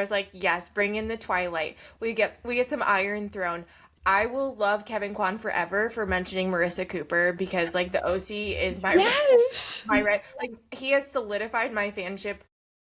was like, yes, bring in the Twilight. We get some Iron Throne. I will love Kevin Kwan forever for mentioning Marissa Cooper because like the OC is Yes. my right. Like he has solidified my fanship.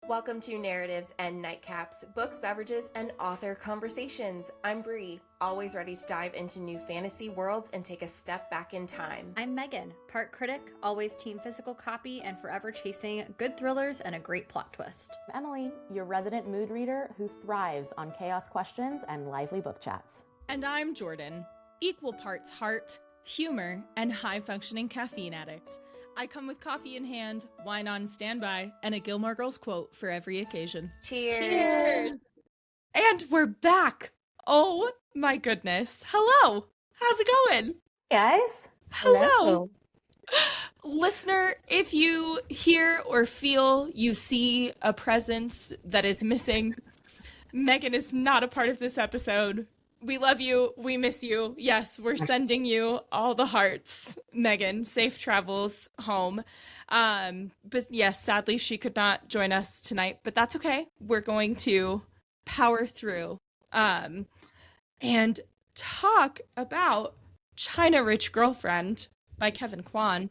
Welcome to Narratives and Nightcaps, books, beverages, and author conversations. I'm Bree, always ready to dive into new fantasy worlds and take a step back in time. I'm Megan, part critic, always team physical copy, and forever chasing good thrillers and a great plot twist. I'm Emily, your resident mood reader who thrives on chaos questions and lively book chats. And I'm Jordan, equal parts heart, humor, and high-functioning caffeine addict. I come with coffee in hand, wine on standby, and a Gilmore Girls quote for every occasion. Cheers. Cheers! And we're back! Oh my goodness. Hello! How's it going? Guys? Hello! Listener, if you hear or feel you see a presence that is missing, Megan is not a part of this episode. We love you. We miss you. Yes, we're sending you all the hearts. Megan, safe travels home. But yes, sadly, she could not join us tonight, but that's okay. We're going to power through and talk about China Rich Girlfriend by Kevin Kwan.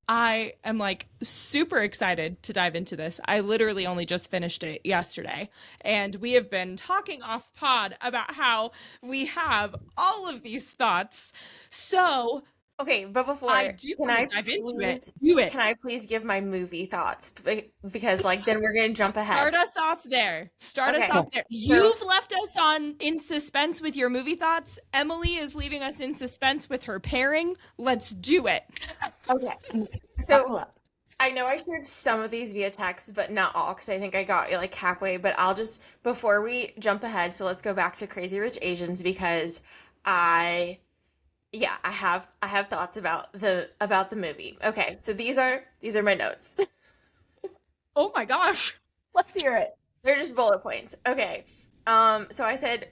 I am like super excited to dive into this. I literally only just finished it yesterday, and we have been talking off pod about how we have all of these thoughts. So, Okay, but before I do can want I to dive into please, it. Do it. Can I please give my movie thoughts? Because like then we're gonna jump ahead. Start us off there. Start us Okay. off there. You've left us in suspense with your movie thoughts. Emily is leaving us in suspense with her pairing. Let's do it. Okay. So I know I shared some of these via text, but not all, because I think I got like halfway. But I'll just before we jump ahead, so let's go back to Crazy Rich Asians because I have thoughts about the movie. Okay, so these are my notes. Oh my gosh. Let's hear it. They're just bullet points. Okay. So I said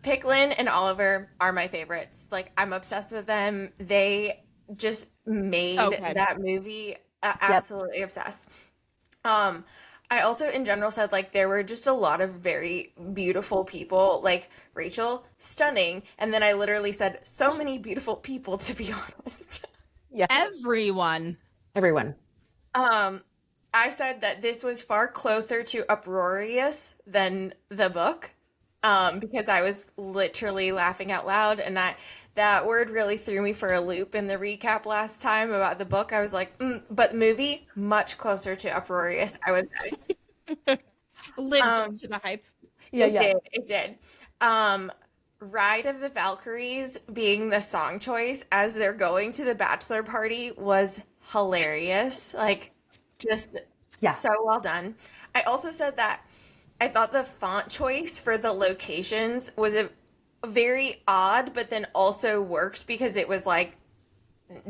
Picklin and Oliver are my favorites. Like I'm obsessed with them. They just made So good. that movie absolutely obsessed. I also in general said like there were just a lot of very beautiful people, like Rachel, stunning, and then I literally said so many beautiful people to be honest. Yes. Everyone. Everyone. I said that this was far closer to uproarious than the book, because I was literally laughing out loud, and that word really threw me for a loop in the recap last time about the book. I was like, but movie, much closer to uproarious, I would say. Lived up to the hype. It did. Ride of the Valkyries being the song choice as they're going to the bachelor party was hilarious. Like, just so well done. I also said that I thought the font choice for the locations was a very odd, but then also worked because it was like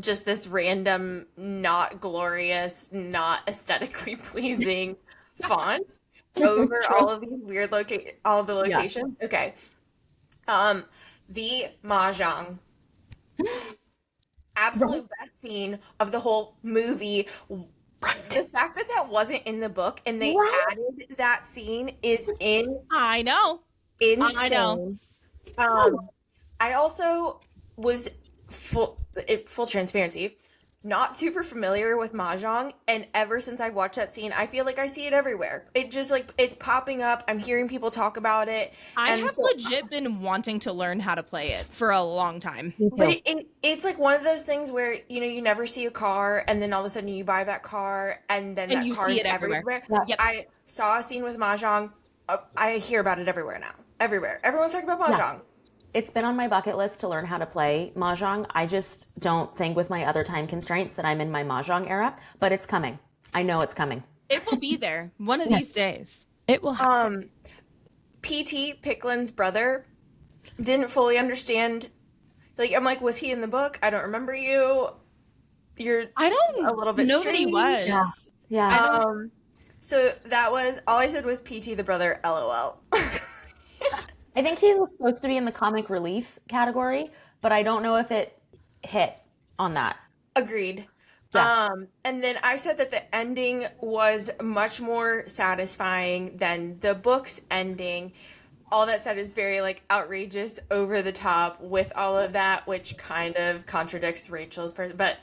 just this random, not glorious, not aesthetically pleasing font over all of these weird all of the locations. Yeah. Okay. The mahjong. Absolute best scene of the whole movie. The fact that that wasn't in the book and they added that scene is insane. I know. I also was full transparency, not super familiar with mahjong, and ever since I've watched that scene, I feel like I see it everywhere. It just like it's popping up. I'm hearing people talk about it. I have legit been wanting to learn how to play it for a long time. But it's like one of those things where you never see a car, and then all of a sudden you buy that car, and then that car is everywhere. Yeah. Yep. I saw a scene with mahjong. I hear about it everywhere now. Everywhere, everyone's talking about mahjong. Yeah. It's been on my bucket list to learn how to play mahjong. I just don't think with my other time constraints that I'm in my mahjong era, but it's coming. I know it's coming. It will be there one of these days. It will happen. PT, Picklin's brother, didn't fully understand. Like, I'm like, was he in the book? I don't remember you. I don't a little bit know strange. that he was. Yeah. So that was, all I said was PT the brother, LOL. I think he was supposed to be in the comic relief category, but I don't know if it hit on that. Agreed. Yeah. And then I said that the ending was much more satisfying than the book's ending. All that said is very like outrageous, over the top with all of that, which kind of contradicts Rachel's person. But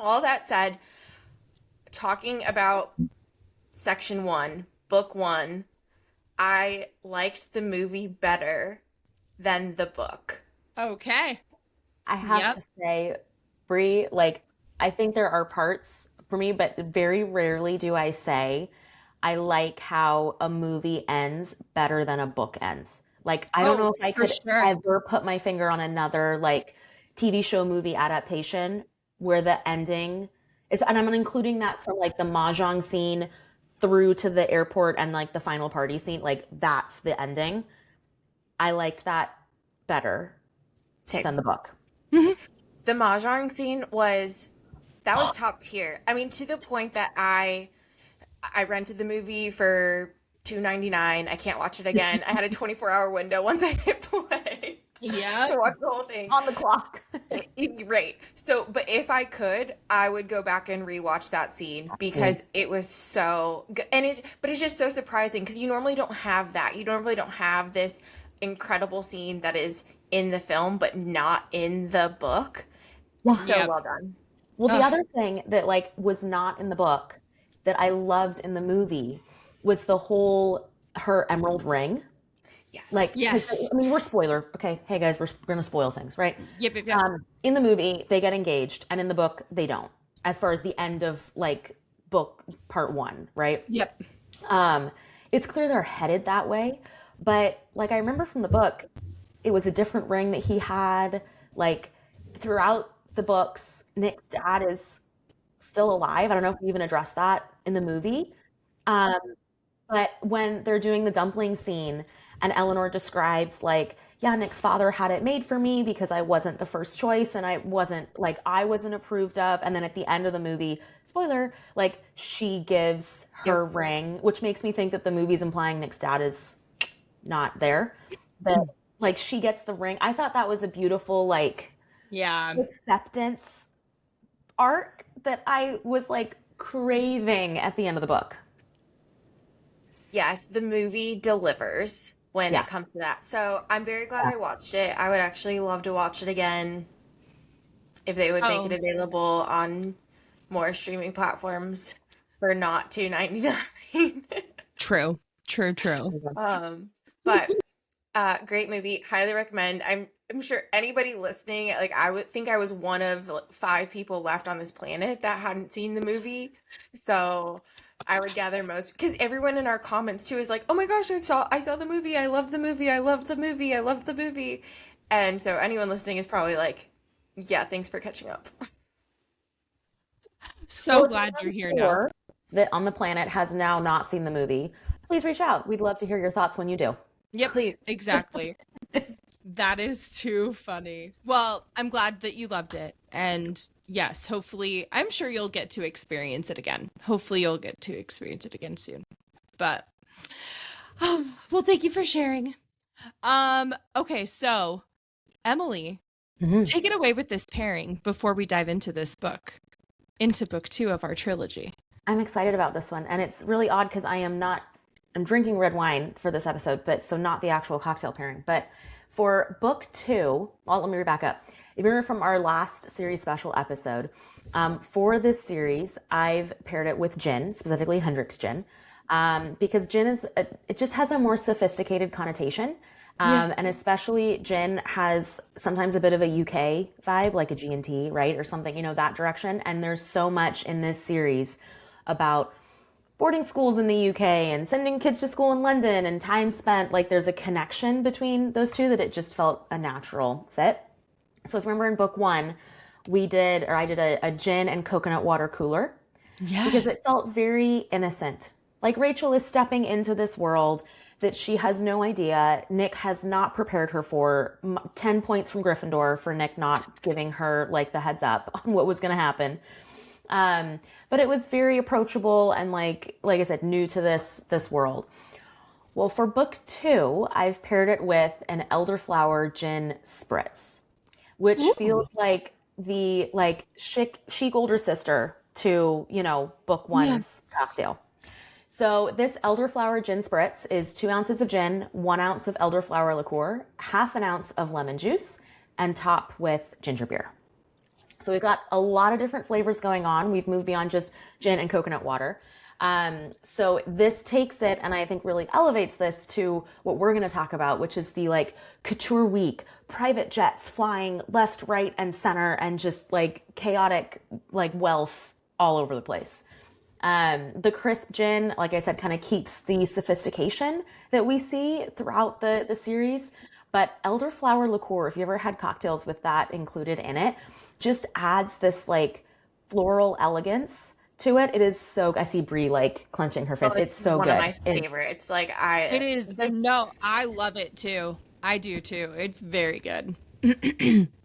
all that said, talking about section one, book one, I liked the movie better than the book. Okay. I have Yep. to say, Brie, like, I think there are parts for me, but very rarely do I say I like how a movie ends better than a book ends. Like, I don't know Oh, if I for could sure. ever put my finger on another, like, TV show movie adaptation where the ending is, and I'm including that from like the mahjong scene through to the airport and like the final party scene. Like, that's the ending. I liked that better Same. than the book. The mahjong scene was that was top tier. I mean, to the point that I rented the movie for $2.99. I can't watch it again. I had a 24-hour window once I hit play Yep. to watch the whole thing. On the clock. Right. So, but if I could, I would go back and rewatch that scene because it was so good. And but it's just so surprising because you normally don't have that. You normally don't have this incredible scene that is in the film but not in the book. Yeah. So Yep. well done. Well, the Ugh. other thing that like was not in the book that I loved in the movie was the whole her emerald ring. Like, Yes. 'cause, Yes. I mean, we're spoiler. Okay, hey guys, we're gonna spoil things, right? Yep, yep, yep. In the movie, they get engaged, and in the book, they don't. As far as the end of like book part one, right? Yep. Um, it's clear they're headed that way, but like I remember from the book, it was a different ring that he had. Like throughout the books, Nick's dad is still alive. I don't know if we even addressed that in the movie. Um, but when they're doing the dumpling scene and Eleanor describes like, yeah, Nick's father had it made for me because I wasn't the first choice and I wasn't approved of. And then at the end of the movie, spoiler, like she gives her ring, which makes me think that the movie's implying Nick's dad is not there. But like she gets the ring. I thought that was a beautiful like Yeah. acceptance arc that I was like craving at the end of the book. Yes, the movie delivers when Yeah. it comes to that. So I'm very glad I watched it. I would actually love to watch it again if they would make it Oh, available on more streaming platforms for not $2.99. true. True, true. But great movie, highly recommend. I'm sure anybody listening, like I would think I was one of like, 5 people left on this planet that hadn't seen the movie. So I would gather most because everyone in our comments too is like, "Oh my gosh, I saw the movie. I love the movie. I loved the movie. I loved the movie." And so anyone listening is probably like, "Yeah, thanks for catching up." So glad you're here now. Or that on the planet has now not seen the movie, please reach out. We'd love to hear your thoughts when you do. Yep, Please. exactly. That is too funny. Well, I'm glad that you loved it. And yes, hopefully, I'm sure you'll get to experience it again. Hopefully, you'll get to experience it again soon. But, well, thank you for sharing. Okay, so Emily, take it away with this pairing before we dive into this book, into book 2 of our trilogy. I'm excited about this one. And it's really odd because I'm drinking red wine for this episode, but so not the actual cocktail pairing. But for book 2, well, let me back up. If you remember from our last series special episode, for this series, I've paired it with gin, specifically Hendrick's gin, because gin it just has a more sophisticated connotation. And especially gin has sometimes a bit of a UK vibe, like a G&T, right? Or something, that direction. And there's so much in this series about boarding schools in the UK and sending kids to school in London and time spent. Like there's a connection between those two that it just felt a natural fit. So if you remember in book 1, I did a gin and coconut water cooler because it felt very innocent. Like Rachel is stepping into this world that she has no idea. Nick has not prepared her for. 10 points from Gryffindor for Nick not giving her like the heads up on what was going to happen. But it was very approachable and like I said, new to this world. Well, for book 2, I've paired it with an elderflower gin spritz, which feels like the like chic older sister to, book one's cocktail. So this elderflower gin spritz is 2 ounces of gin, 1 ounce of elderflower liqueur, half an ounce of lemon juice, and top with ginger beer. So we've got a lot of different flavors going on. We've moved beyond just gin and coconut water. So this takes it, and I think really elevates this to what we're going to talk about, which is the like couture week, private jets flying left, right, and center, and just like chaotic like wealth all over the place. The crisp gin, like I said, kind of keeps the sophistication that we see throughout the series. But elderflower liqueur, if you ever had cocktails with that included in it, just adds this like floral elegance to it. It is so, I see Brie like clenching her fist. It's so one good. of my favorites. It is. No, I love it too. I do too. It's very good.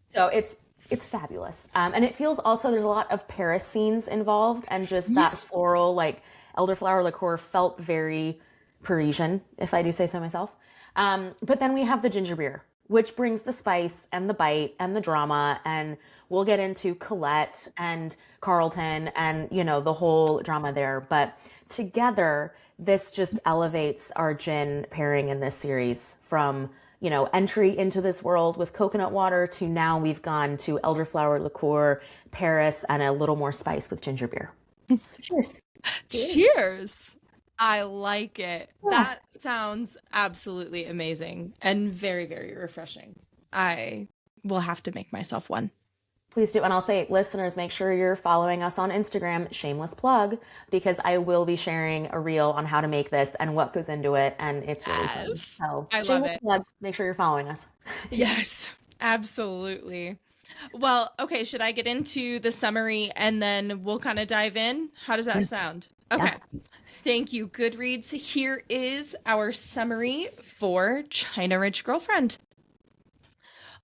So it's fabulous. And it feels also, there's a lot of Paris scenes involved, and just that floral, like elderflower liqueur felt very Parisian, if I do say so myself. But then we have the ginger beer, which brings the spice and the bite and the drama. And we'll get into Colette and Carlton and, the whole drama there. But together, this just elevates our gin pairing in this series from, entry into this world with coconut water to now we've gone to elderflower liqueur, Paris, and a little more spice with ginger beer. So cheers. Cheers. I like it. Yeah. That sounds absolutely amazing and very, very refreshing. I will have to make myself one. Please do. And I'll say, listeners, make sure you're following us on Instagram, shameless plug, because I will be sharing a reel on how to make this and what goes into it. And it's really fun. So I love it. Plug, make sure you're following us. Yes, absolutely. Well, okay. Should I get into the summary and then we'll kind of dive in? How does that sound? Okay. Yeah. Thank you, Goodreads. Here is our summary for China Rich Girlfriend.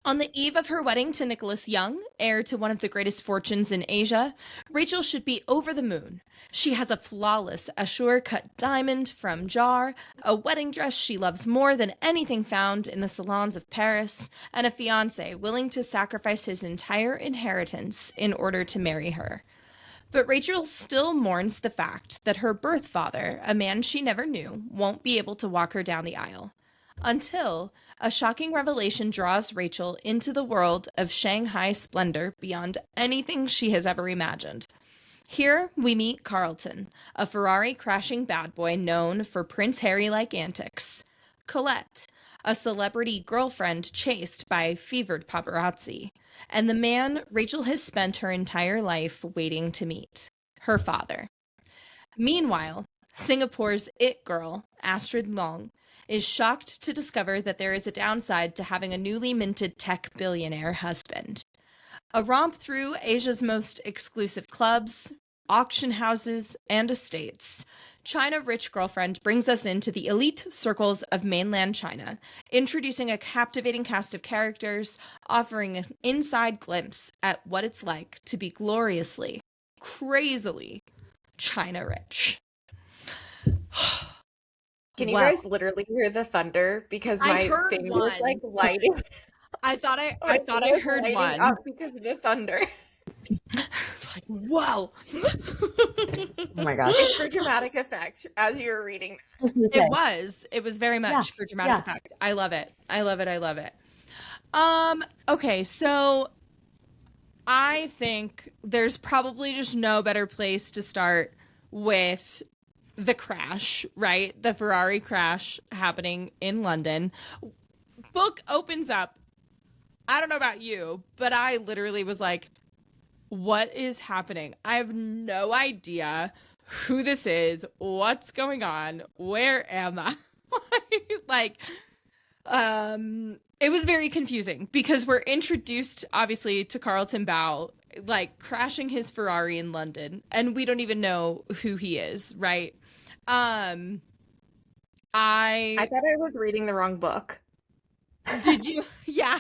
On the eve of her wedding to Nicholas Young, heir to one of the greatest fortunes in Asia, Rachel should be over the moon. She has a flawless Assur-cut diamond from Jar, a wedding dress she loves more than anything found in the salons of Paris, and a fiancé willing to sacrifice his entire inheritance in order to marry her. But Rachel still mourns the fact that her birth father, a man she never knew, won't be able to walk her down the aisle. Until a shocking revelation draws Rachel into the world of Shanghai splendor beyond anything she has ever imagined. Here we meet Carlton, a Ferrari-crashing bad boy known for Prince Harry-like antics. Colette, a celebrity girlfriend chased by fevered paparazzi. And the man Rachel has spent her entire life waiting to meet, her father. Meanwhile, Singapore's it girl, Astrid Long, is shocked to discover that there is a downside to having a newly minted tech billionaire husband. A romp through Asia's most exclusive clubs, auction houses, and estates, China Rich Girlfriend brings us into the elite circles of mainland China, introducing a captivating cast of characters, offering an inside glimpse at what it's like to be gloriously, crazily China Rich. Can you guys literally hear the thunder? Because my thing was like lighting. I thought I heard one up because of the thunder. It's like, whoa. Oh my gosh. It's for dramatic effect as you're reading. It was very much for dramatic effect. I love it. Okay, so I think there's probably just no better place to start with the crash, right? The Ferrari crash happening in London. Book opens up. I don't know about you, but I literally was like, what is happening? I have no idea who this is, what's going on, where am I? It was very confusing because we're introduced obviously to Carlton Bao, like crashing his Ferrari in London, and we don't even know who he is, right? I thought I was reading the wrong book. Did you? Yeah.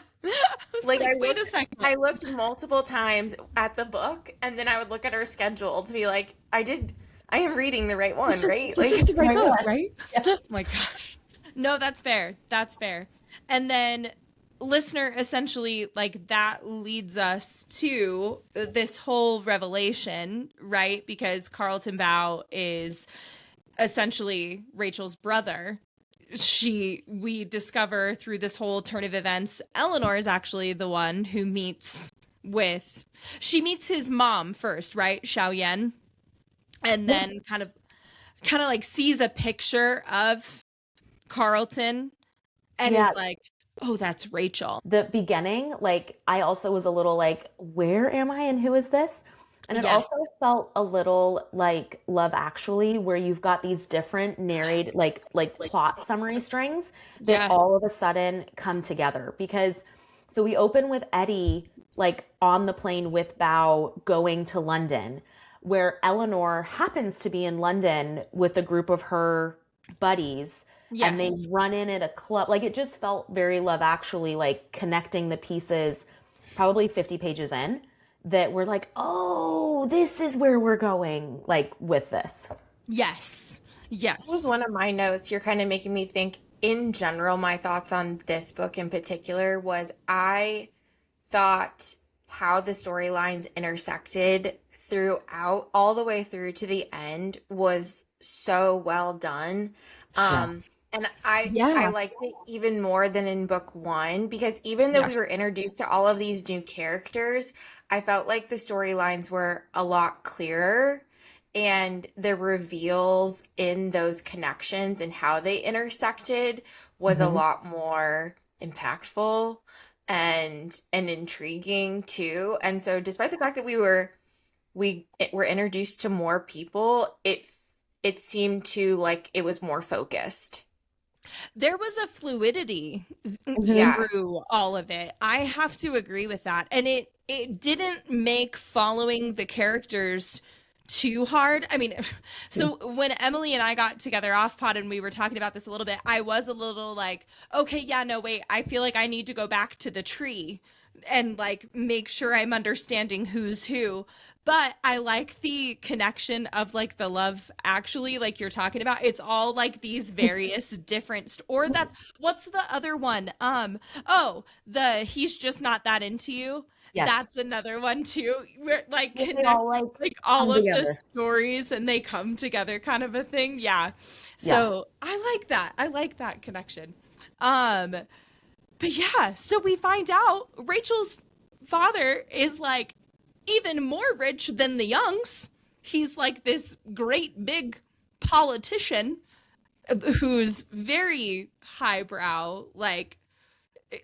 Wait a second. I looked multiple times at the book, and then I would look at her schedule to be like, I am reading the right one, right? This is the right book, right? Yeah. Oh my gosh. No, that's fair. And then listener, essentially, like, that leads us to this whole revelation, right? Because Carlton Bow is essentially Rachel's brother. We discover through this whole turn of events, Eleanor is actually the one who she meets his mom first, right? Xiao Yan. And then kind of like sees a picture of Carlton and is like, oh, that's Rachel. The beginning, like, I also was a little like, where am I and who is this? And it also felt a little like Love Actually, where you've got these different narrate like plot summary strings that all of a sudden come together. Because so we open with Eddie like on the plane with Bao going to London, where Eleanor happens to be in London with a group of her buddies. Yes. And they run in at a club. Like, it just felt very Love Actually, like connecting the pieces probably 50 pages in that we're like, oh, this is where we're going, like, with this. Yes. Yes. That was one of my notes. You're kind of making me think, in general, my thoughts on this book in particular was I thought how the storylines intersected throughout, all the way through to the end, was so well done. And I liked it even more than in book one, because even though we were introduced to all of these new characters, I felt like the storylines were a lot clearer, and the reveals in those connections and how they intersected was a lot more impactful and intriguing too. And so despite the fact that we were introduced to more people, it seemed to like it was more focused. There was a fluidity through all of it. I have to agree with that. And it didn't make following the characters too hard. I mean, so when Emily and I got together off pod and we were talking about this a little bit, I was a little like, okay, yeah, no, wait, I feel like I need to go back to the tree and like make sure I'm understanding who's who. But I like the connection of like the Love Actually, like you're talking about. It's all like these various different, or that's, what's the other one? The He's Just Not That Into You. Yes. That's another one too. Where like connect, all of the stories and they come together, kind of a thing. Yeah. So I like that. I like that connection. But yeah, so we find out Rachel's father is like even more rich than the Youngs. He's like this great big politician who's very highbrow. Like,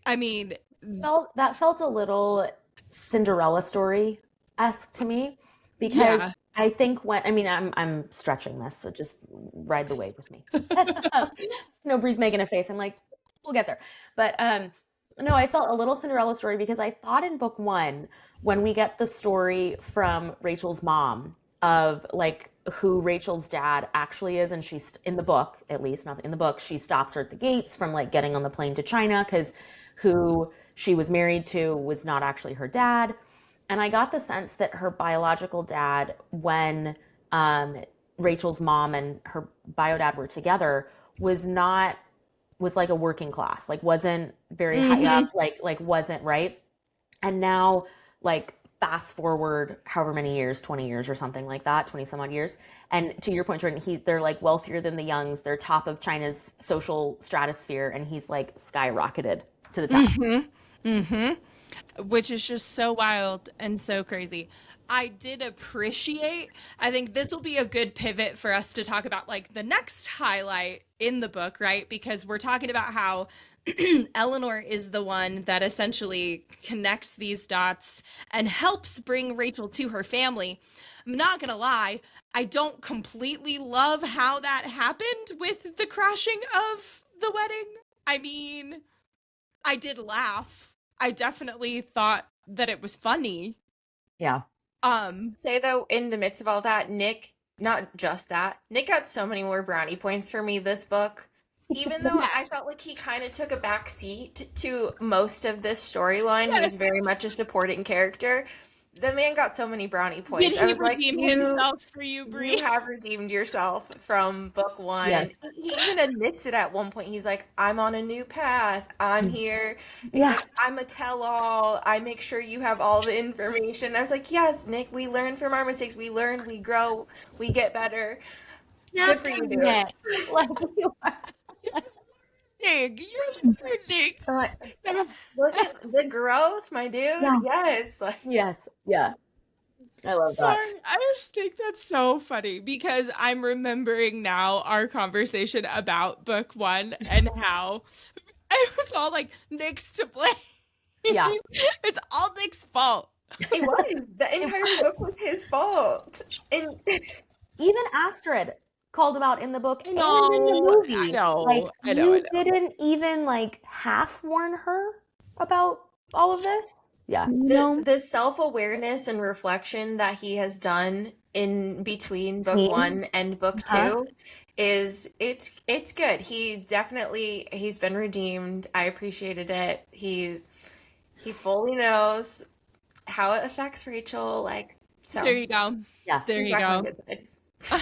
I mean, that felt a little Cinderella story-esque to me, because I think I'm stretching this, so just ride the wave with me. Bree's making a face. I'm like, we'll get there. But no, I felt a little Cinderella story, because I thought in book one, when we get the story from Rachel's mom of like who Rachel's dad actually is, and she's in the book, at least not in the book, she stops her at the gates from like getting on the plane to China because who she was married to was not actually her dad. And I got the sense that her biological dad, when Rachel's mom and her bio dad were together, was like a working class, like wasn't very high up, like wasn't, right? And now, like, fast forward however many years, 20 years or something like that, 20 some odd years. And to your point, Jordan, they're like wealthier than the Youngs. They're top of China's social stratosphere. And he's like skyrocketed to the top. Which is just so wild and so crazy. I did appreciate, I think this will be a good pivot for us to talk about like the next highlight in the book, right? Because we're talking about how Eleanor is the one that essentially connects these dots and helps bring Rachel to her family. I'm not gonna lie, I don't completely love how that happened with the crashing of the wedding. I mean, I did laugh. I definitely thought that it was funny. Yeah. Say though, in the midst of all that, Nick, not just that, Nick got so many more brownie points for me this book. Even though I felt like he kind of took a back seat to most of this storyline, he was very much a supporting character. the man got so many brownie Did points. I he was like, redeem himself for you, Brie? you have redeemed yourself from book one. Yeah. He even admits it at one point. He's like, I'm on a new path. I'm here. He's Yeah. like, I'm a tell-all. I make sure you have all the information. I was like, yes, Nick, we learn from our mistakes. We learn, we grow, we get better. Good for you, dude. Nick. Like, you are- Nick, you're the Nick. I'm like, look at the growth, my dude. Yeah. Yes. Like, Yes. Yeah. I love Sorry, that. I just think that's so funny because I'm remembering now our conversation about book one and how I was all like, Nick's to blame. Yeah. It's all Nick's fault. it was. The entire book was his fault. And Even Astrid called him out in the book and in the know, movie. I know, Like, I know, you I know. didn't even like half warn her about all of this. Yeah. the self-awareness and reflection that he has done in between book Teen. one and book Uh-huh. two it's good. He's been redeemed. I appreciated it. He fully knows how it affects Rachel. Like, so There you go. Yeah. There he's you back on go. the good side.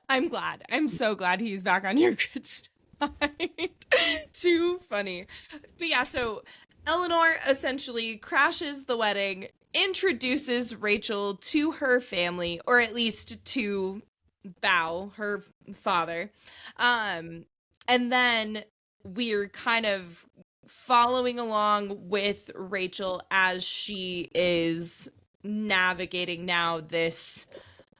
I'm glad. I'm so glad he's back on your good side. Too funny. But yeah, so Eleanor essentially crashes the wedding, introduces Rachel to her family, or at least to Bao, her father. And then we're kind of following along with Rachel as she is navigating now this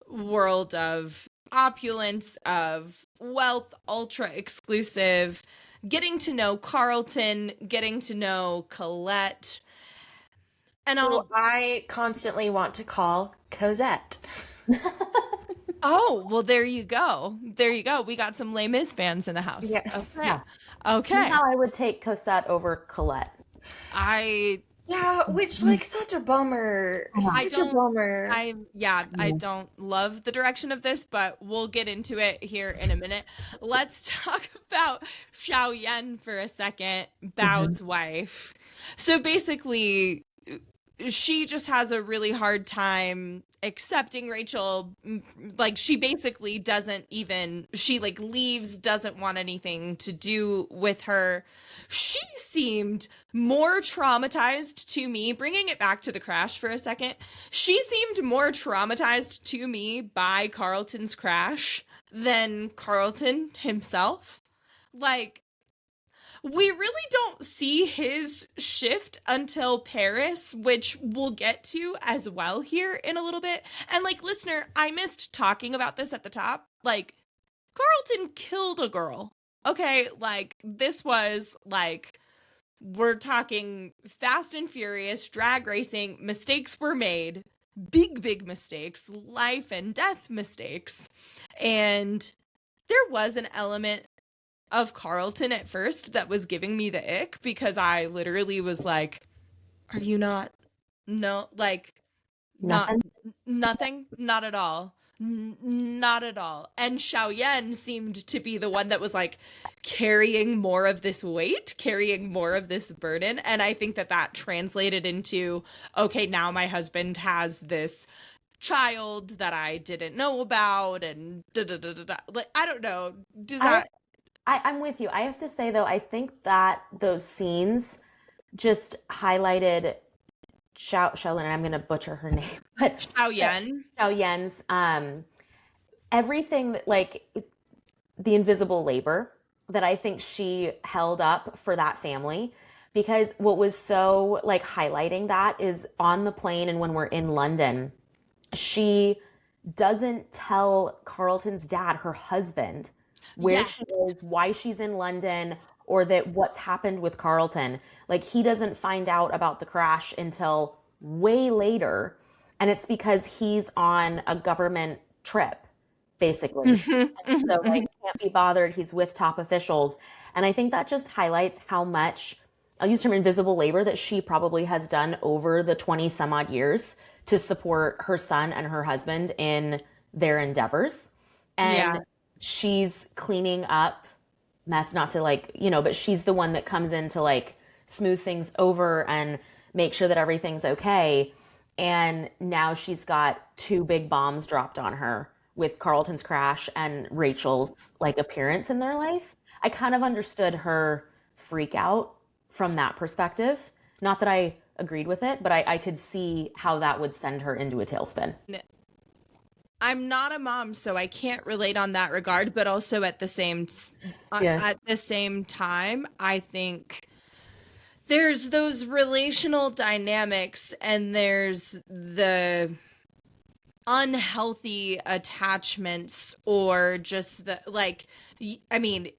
world of opulence, of wealth, ultra exclusive, getting to know Carlton, getting to know Colette. And Who I constantly want to call Cosette. oh, well, there you go. There you go. We got some Les Mis fans in the house. Yes. Yeah. Okay. Now I would take Cosette over Colette. Yeah, which, like, such a bummer. I Such a don't- bummer. I don't love the direction of this, but we'll get into it here in a minute. Let's talk about Xiao Yan for a second, Bao's wife. So basically, she just has a really hard time accepting Rachel. Like, she basically doesn't even, she like leaves, doesn't want anything to do with her. She seemed more traumatized to me, bringing it back to the crash for a second. She seemed more traumatized to me by Carlton's crash than Carlton himself. Like, we really don't see his shift until Paris, which we'll get to as well here in a little bit. And like, listener, I missed talking about this at the top. Like, Carlton killed a girl. Okay, like, this was like, we're talking Fast and Furious, drag racing, mistakes were made, big mistakes, life and death mistakes. And there was an element of Carlton at first that was giving me the ick, because I literally was like, are you not? No, like, nothing, not at all. Not at all. And Xiao Yan seemed to be the one that was like carrying more of this weight, carrying more of this burden. And I think that translated into, okay, now my husband has this child that I didn't know about, and like, I don't know. Does that? I'm with you. I have to say though, I think that those scenes just highlighted Shaolin, and I'm going to butcher her name, but Xiao Yan. Xiao Yan's everything that, like, the invisible labor that I think she held up for that family. Because what was so like highlighting that is on the plane, and when we're in London, she doesn't tell Carlton's dad, her husband, where Yes. she is, why she's in London, or that what's happened with Carlton. Like, he doesn't find out about the crash until way later. And it's because he's on a government trip, basically. So, like, can't be bothered. He's with top officials. And I think that just highlights how much, I'll use the term invisible labor, that she probably has done over the 20 some odd years to support her son and her husband in their endeavors. And Yeah. she's cleaning up mess, not to like, you know, but she's the one that comes in to like smooth things over and make sure that everything's okay. And now she's got two big bombs dropped on her with Carlton's crash and Rachel's like appearance in their life. I kind of understood her freak out from that perspective. Not that I agreed with it, but I could see how that would send her into a tailspin. I'm not a mom, so I can't relate on that regard, but also at the same time, I think there's those relational dynamics and there's the unhealthy attachments or just the like I mean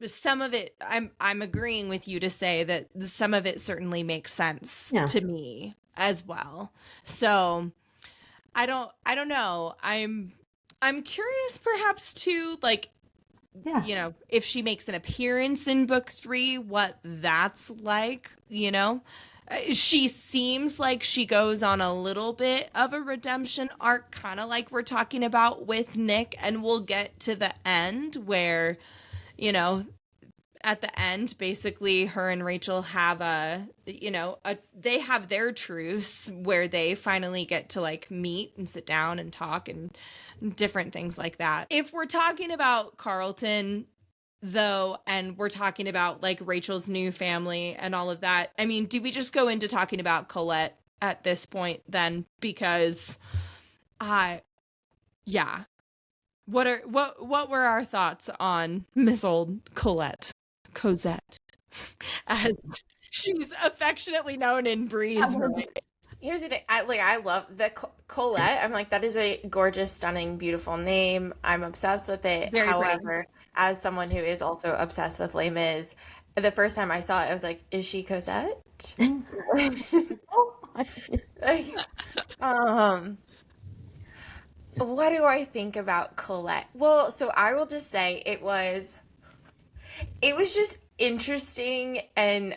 some of it I'm agreeing with you to say that some of it certainly makes sense to me as well. So I don't know. I'm curious perhaps too, like, you know, if she makes an appearance in book 3, what that's like, you know? She seems like she goes on a little bit of a redemption arc, kind of like we're talking about with Nick, and we'll get to the end where, you know, at the end, basically, her and Rachel have they have their truce where they finally get to like meet and sit down and talk and different things like that. If we're talking about Carlton, though, and we're talking about like Rachel's new family and all of that, I mean, do we just go into talking about Colette at this point then? Because what were our thoughts on Miss Old Cosette, as she's affectionately known in Bree's right? Here's the thing. I love the Colette. I'm like, that is a gorgeous, stunning, beautiful name. I'm obsessed with it. Very However, as someone who is also obsessed with Les Mis, the first time I saw it, I was like, is she Cosette? Like, what do I think about Colette? Well, so I will just say it was just interesting, and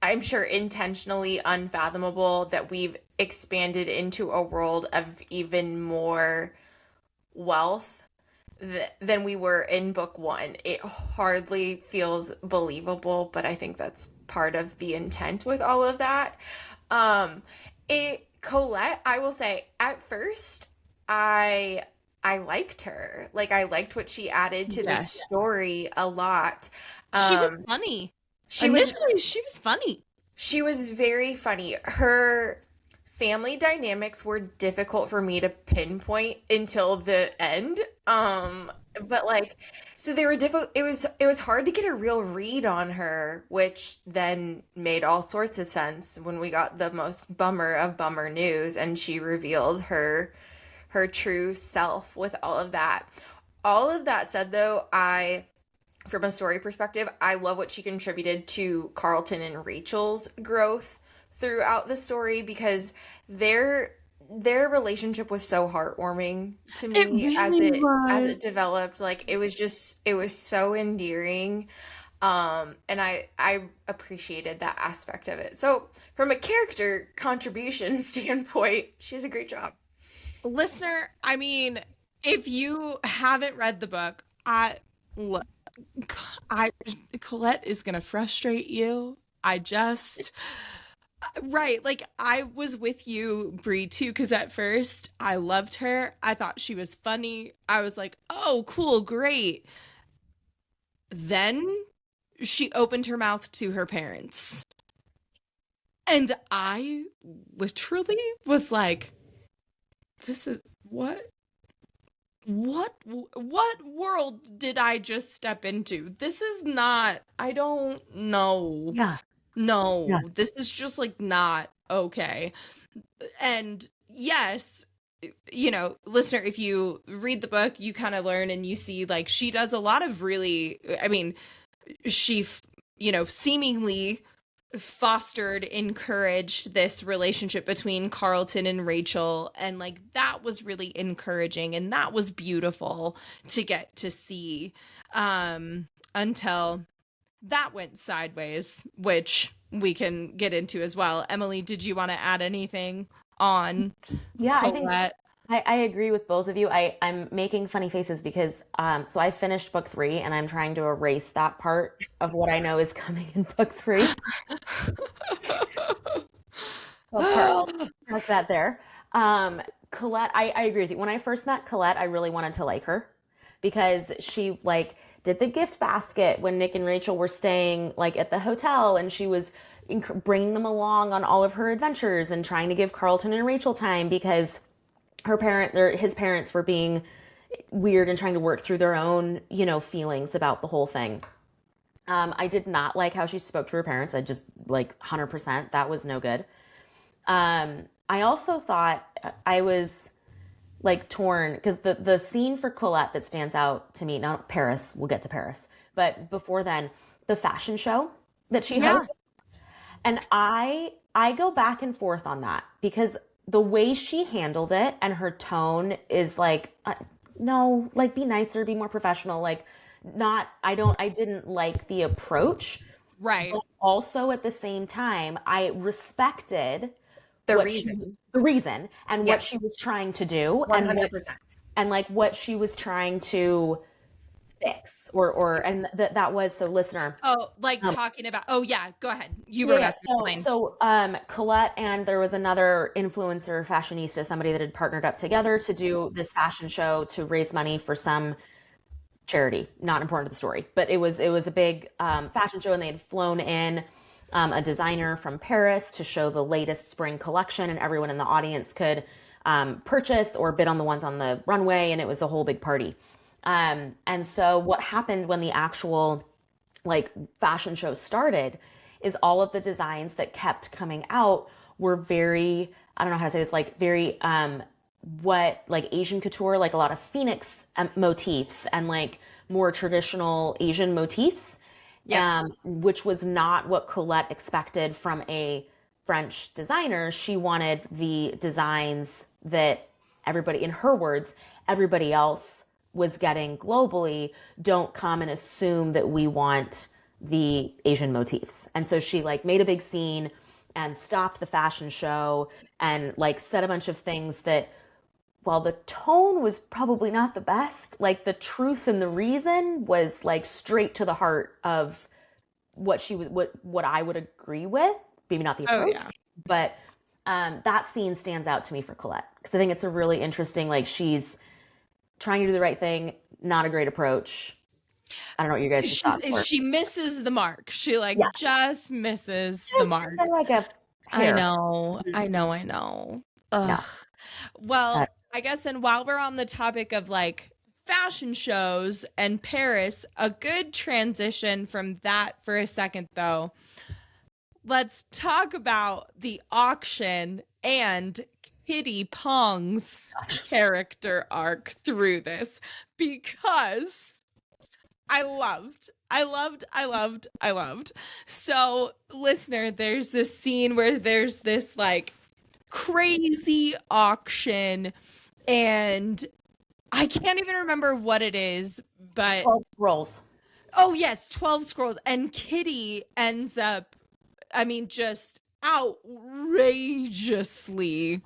I'm sure intentionally unfathomable that we've expanded into a world of even more wealth than we were in book 1. It hardly feels believable, but I think that's part of the intent with all of that. Colette, I will say, at first, I liked her. Like, I liked what she added to the story a lot. She was funny. She was funny. She was very funny. Her family dynamics were difficult for me to pinpoint until the end. But like, so they were difficult. It was hard to get a real read on her, which then made all sorts of sense when we got the most bummer of bummer news and she revealed her true self with all of that. All of that said, though, from a story perspective, I love what she contributed to Carlton and Rachel's growth throughout the story, because their relationship was so heartwarming to me. Really as it developed. Like, it was so endearing. And I appreciated that aspect of it. So from a character contribution standpoint, she did a great job. Listener, I mean, if you haven't read the book, Colette is gonna frustrate you. Right, like, I was with you, Brie, too, because at first I loved her. I thought she was funny. I was like, oh, cool, great. Then she opened her mouth to her parents. And I literally was like, this is what world did I just step into? This is not, I don't know. No, this is just like not okay. And yes, you know, listener, if you read the book, you kind of learn and you see like she does a lot of really, I mean, she, you know, seemingly fostered, encouraged this relationship between Carlton and Rachel, and like that was really encouraging and that was beautiful to get to see, until that went sideways, which we can get into as well. Emily, did you want to add anything on Colette? I agree with both of you. I'm making funny faces because so I finished book 3 and I'm trying to erase that part of what I know is coming in book 3. Well, park that there. Colette, I agree with you. When I first met Colette, I really wanted to like her because she like did the gift basket when Nick and Rachel were staying like at the hotel, and she was bringing them along on all of her adventures and trying to give Carlton and Rachel time because his parents were being weird and trying to work through their own, feelings about the whole thing. I did not like how she spoke to her parents. I just like 100%. That was no good. I also thought I was like torn because the scene for Colette that stands out to me, not Paris, we'll get to Paris, but before then, the fashion show that she Yeah. hosts. And I go back and forth on that because the way she handled it and her tone is like, no, like be nicer, be more professional. Like not, I didn't like the approach. Right. But also at the same time, I respected The what reason. the reason and what Yes. she was trying to do and 100%. like what she was trying to fix and that was so listener. Oh, like talking about. Oh yeah, go ahead. You were about to explain. So Colette and there was another influencer fashionista, somebody that had partnered up together to do this fashion show to raise money for some charity, not important to the story, but it was a big fashion show, and they had flown in a designer from Paris to show the latest spring collection, and everyone in the audience could purchase or bid on the ones on the runway, and it was a whole big party. And so what happened when the actual like fashion show started is all of the designs that kept coming out were very, I don't know how to say this, like very what like Asian couture, like a lot of phoenix motifs and like more traditional Asian motifs, which was not what Colette expected from a French designer. She wanted the designs that everybody, in her words, everybody else was getting globally. Don't come and assume that we want the Asian motifs. And so she like made a big scene and stopped the fashion show and like said a bunch of things that, while the tone was probably not the best, like the truth and the reason was like straight to the heart of what she was, what I would agree with. Maybe not the approach, but that scene stands out to me for Colette because I think it's a really interesting, like she's trying to do the right thing, not a great approach. I don't know what you guys thought. She misses the mark. She like just misses the mark. Like a I know. Ugh. Yeah. Well, I guess, and while we're on the topic of like fashion shows and Paris, a good transition from that for a second though. Let's talk about the auction and Kitty Pong's character arc through this, because I loved. So, listener, there's this scene where there's this like crazy auction, and I can't even remember what it is, but 12 scrolls. Oh yes, 12 scrolls, and Kitty ends up, I mean, just outrageously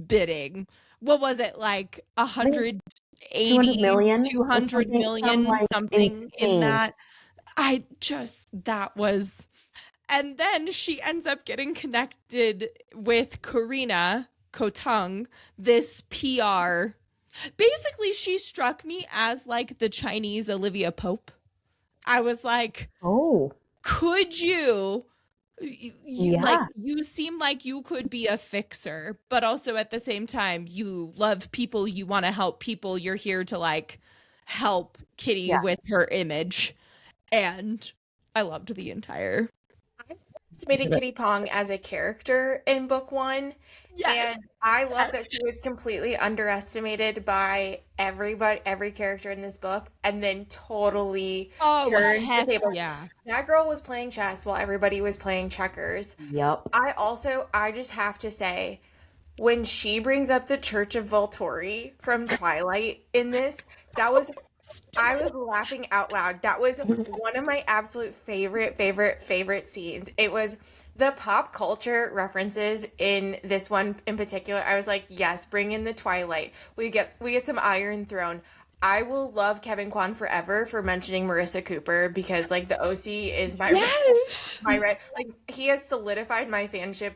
bidding. What was it, like 180 200 million, 200 million, something insane. in that. That was, and then she ends up getting connected with Karina Kotung, this PR. Basically, she struck me as like the Chinese Olivia Pope. I was like, oh, could you like, you seem like you could be a fixer, but also at the same time you love people, you want to help people, you're here to like help Kitty with her image. And I loved the entire. I estimated Kitty Pong as a character in book one. Yes. And I love that she was completely underestimated by everybody, every character in this book, and then totally turned the table. Yeah. That girl was playing chess while everybody was playing checkers. Yep. I just have to say, when she brings up the Church of Volturi from Twilight in this, I was laughing out loud. That was one of my absolute favorite scenes. It was the pop culture references in this one in particular. I was like, yes, bring in the Twilight. We get some Iron Throne. I will love Kevin Kwan forever for mentioning Marissa Cooper, because like the OC is my right. Like, he has solidified my fanship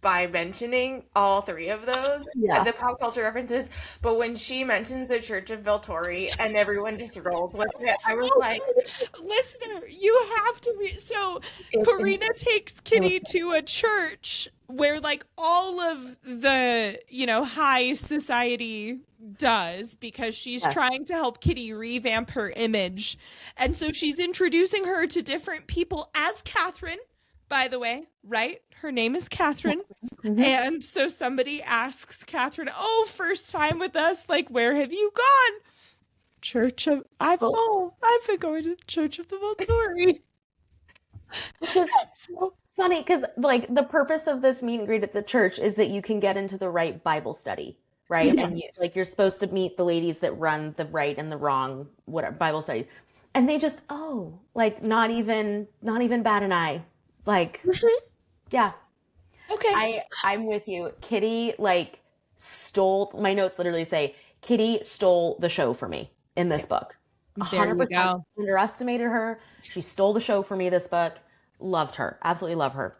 by mentioning all three of those, Yeah. the pop culture references. But when she mentions the Church of Vilturi and everyone just rolls with it, I was like, Listener, you have to read. So, it's Karina takes Kitty to a church where, like, all of the, high society does, because she's trying to help Kitty revamp her image. And so she's introducing her to different people as Catherine, by the way, right? Her name is Catherine. And so somebody asks Catherine, "Oh, first time with us, like, where have you gone?" I've been going to the Church of the Volturi. Which is so funny because, like, the purpose of this meet and greet at the church is that you can get into the right Bible study, right? Yes. And you're supposed to meet the ladies that run the right and the wrong whatever Bible studies, and they just like not even bat an eye, like yeah. Okay. I'm with you. Kitty like stole my notes. Literally say Kitty stole the show for me in this book. There you 100% go. underestimated her. She stole the show for me this book. Loved her. Absolutely love her.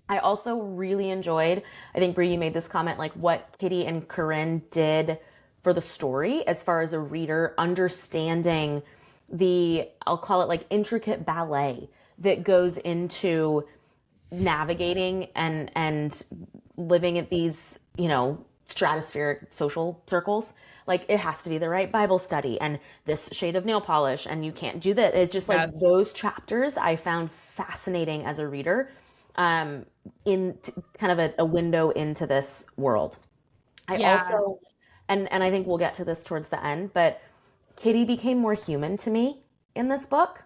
I also really enjoyed, I think Brie, you made this comment, like what Kitty and Corinne did for the story as far as a reader understanding the, I'll call it like intricate ballet that goes into navigating and living at these, stratospheric social circles. Like it has to be the right Bible study and this shade of nail polish and you can't do that. It's just like those chapters I found fascinating as a reader, in kind of a window into this world. I also, and I think we'll get to this towards the end, but Kitty became more human to me in this book,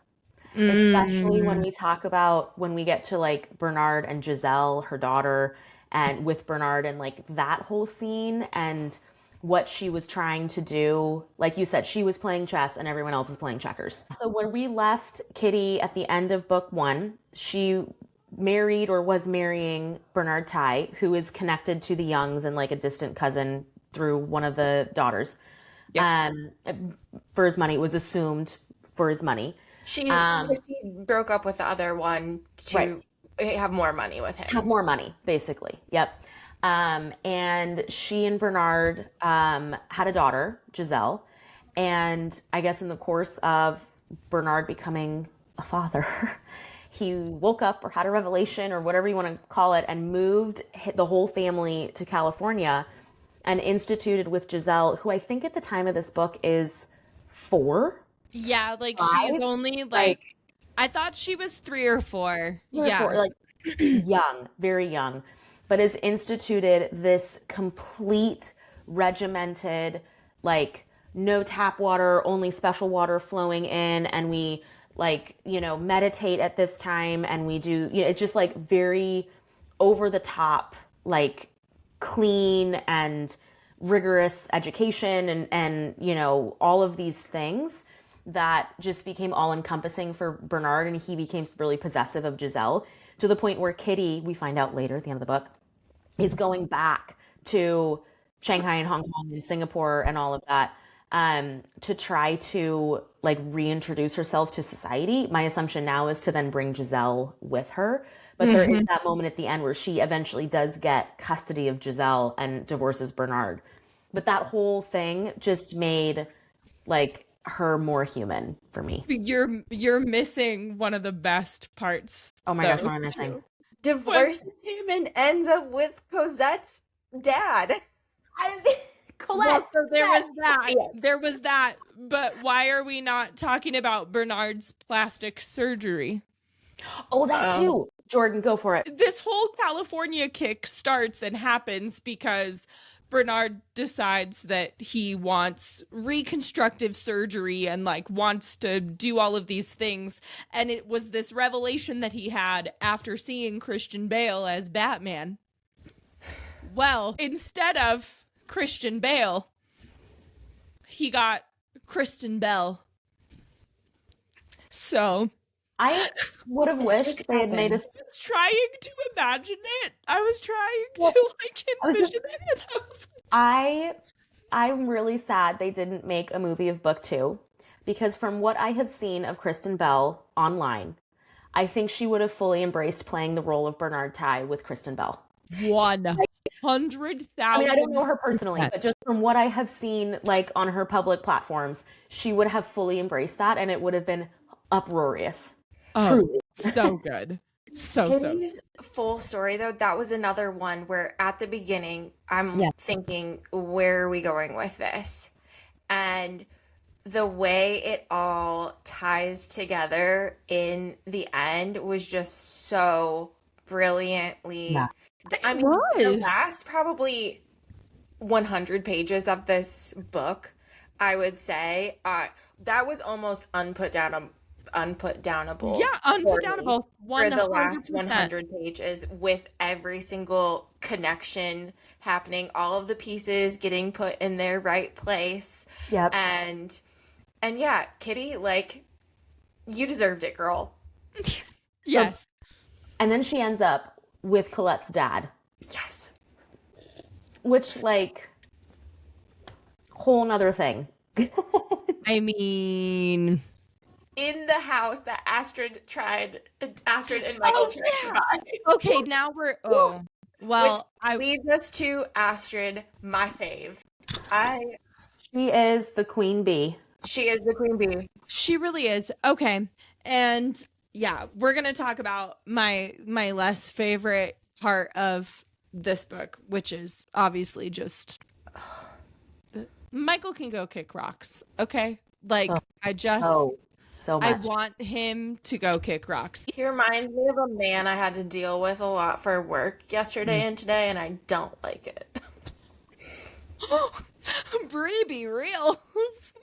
especially when we talk about when we get to like Bernard and Giselle, her daughter, and with Bernard and like that whole scene and what she was trying to do. Like you said, she was playing chess and everyone else is playing checkers. So when we left Kitty at the end of book 1, she married or was marrying Bernard Ty, who is connected to the Youngs and like a distant cousin through one of the daughters. For his money. It was assumed for his money. she broke up with the other one to have more money with him. Have more money, basically. Yep. And she and Bernard had a daughter, Giselle. And I guess in the course of Bernard becoming a father, he woke up or had a revelation or whatever you want to call it and moved the whole family to California and instituted with Giselle, who I think at the time of this book is 4. Yeah, like 5? she's only like I thought she was 3 or 4. Yeah. 4, like young, very young, but has instituted this complete regimented, like no tap water, only special water flowing in. And we like, meditate at this time. And we do, it's just like very over the top, like clean and rigorous education and all of these things that just became all encompassing for Bernard. And he became really possessive of Giselle to the point where Kitty, we find out later at the end of the book, is going back to Shanghai and Hong Kong and Singapore and all of that, to try to like reintroduce herself to society. My assumption now is to then bring Giselle with her. But there is that moment at the end where she eventually does get custody of Giselle and divorces Bernard. But that whole thing just made like her more human for me. You're missing one of the best parts. Oh my gosh, what am I missing? Divorces him and ends up with Cosette's dad. Colette. Well, so there was that. There was that. But why are we not talking about Bernard's plastic surgery? Oh, that too. Jordan, go for it. This whole California kick starts and happens because Bernard decides that he wants reconstructive surgery and like wants to do all of these things. And it was this revelation that he had after seeing Christian Bale as Batman. Well, instead of Christian Bale, he got Kristen Bell. So I would have wished they had made us. I was trying to imagine it. I was trying to like envision it. And I was I'm really sad they didn't make a movie of book 2, because from what I have seen of Kristen Bell online, I think she would have fully embraced playing the role of Bernard Ty with Kristen Bell. 100,000. I mean, I don't know her personally, but just from what I have seen, like on her public platforms, she would have fully embraced that, and it would have been uproarious. Truly. So good. So Kitty's full story, though, that was another one where at the beginning, I'm thinking, where are we going with this? And the way it all ties together in the end was just so brilliantly. I mean, the last probably 100 pages of this book, I would say, that was almost unputdownable. Yeah, unputdownable. For the last 100%. 100 pages, with every single connection happening, all of the pieces getting put in their right place. Yep. And yeah, Kitty, like, you deserved it, girl. Yes. And then she ends up with Colette's dad, Yes. which, like, whole nother thing. I mean, In the house that Astrid and Michael tried to buy. okay, now we're well, Which leads us to Astrid, my fave. She is the queen bee. She is the queen bee. she really is. Okay. And yeah, we're going to talk about my less favorite part of this book, which is obviously just Michael can go kick rocks. Okay? Like I just So much. I want him to go kick rocks. He reminds me of a man I had to deal with a lot for work yesterday and today, and I don't like it. Bree, be real.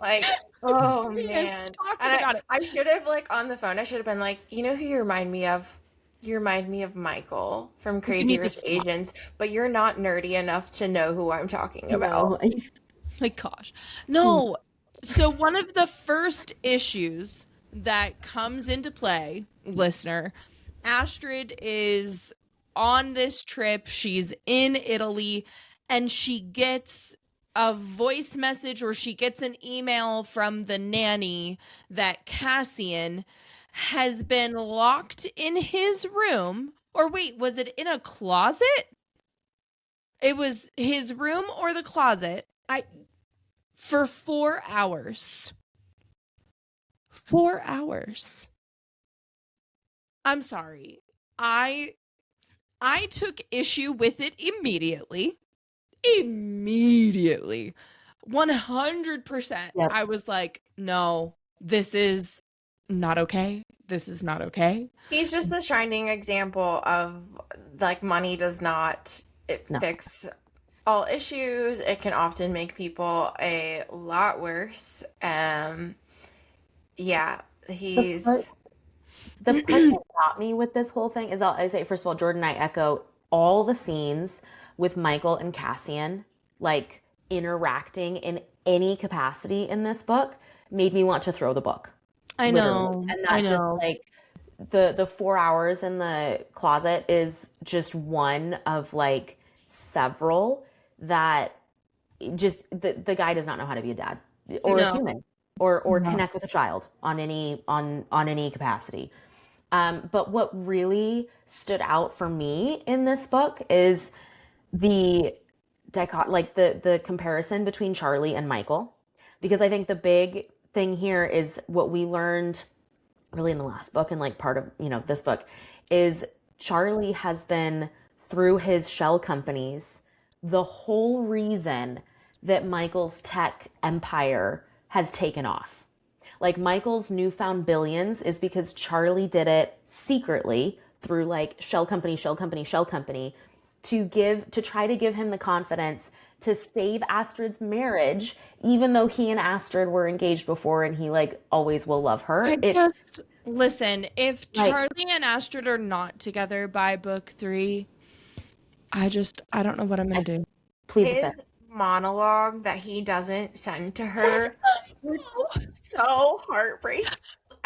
Like, oh He is man. talking And about it. I should have, like, on the phone, I should have been like, you know who you remind me of? You remind me of Michael from Crazy need to Rich stop. Asians, but you're not nerdy enough to know who I'm talking about. No. My gosh. No. So one of the first issues that comes into play, listener, Astrid is on this trip. She's in Italy and she gets a voice message or she gets an email from the nanny that Cassian has been locked in his room. Or wait, was it in a closet? It was his room or the closet. For 4 hours. 4 hours. I'm sorry. I took issue with it immediately. 100%. Yep. I was like, no, this is not okay. This is not okay. He's just the shining example of, like, money does not fix all issues. It can often make people a lot worse. Yeah, he's The part that got me with this whole thing is I say, first of all, Jordan, I echo all the scenes with Michael and Cassian, like interacting in any capacity in this book, made me want to throw the book. I know. Literally. And that's just like the 4 hours in the closet is just one of like several that just the guy does not know how to be a dad or a human or connect with a child on any capacity. But what really stood out for me in this book is the comparison between Charlie and Michael, because I think the big thing here is what we learned really in the last book and like part of, this book is Charlie has been through his shell companies the whole reason that Michael's tech empire has taken off. Like Michael's newfound billions is because Charlie did it secretly through like shell company to try to give him the confidence to save Astrid's marriage, even though he and Astrid were engaged before and he like always will love her. Listen, if Charlie and Astrid are not together by book 3, I don't know what I'm going to do. Please. His monologue that he doesn't send to her was so heartbreaking.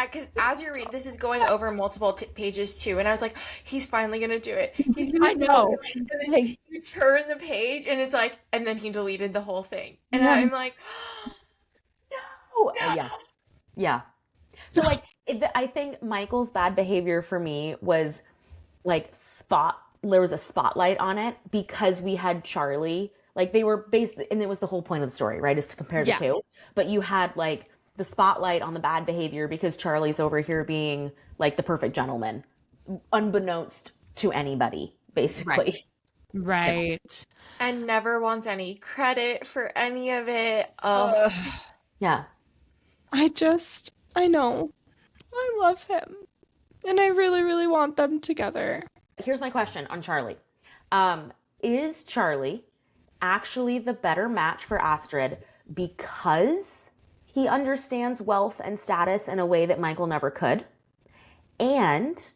Because as you're reading, this is going over multiple pages too, and I was like, he's finally gonna do it. He's gonna do it. And then you turn the page, and it's like, and then he deleted the whole thing, and I'm like, no. Yeah. So like, I think Michael's bad behavior for me was like spot there was a spotlight on it because we had Charlie. Like they were based, and it was the whole point of the story, right? Is to compare the two. But you had like the spotlight on the bad behavior because Charlie's over here being like the perfect gentleman, unbeknownst to anybody, basically. Right. And never wants any credit for any of it. Oh, Yeah. I know. I love him. And I really, really want them together. Here's my question on Charlie. Is Charlie actually the better match for Astrid because he understands wealth and status in a way that Michael never could? And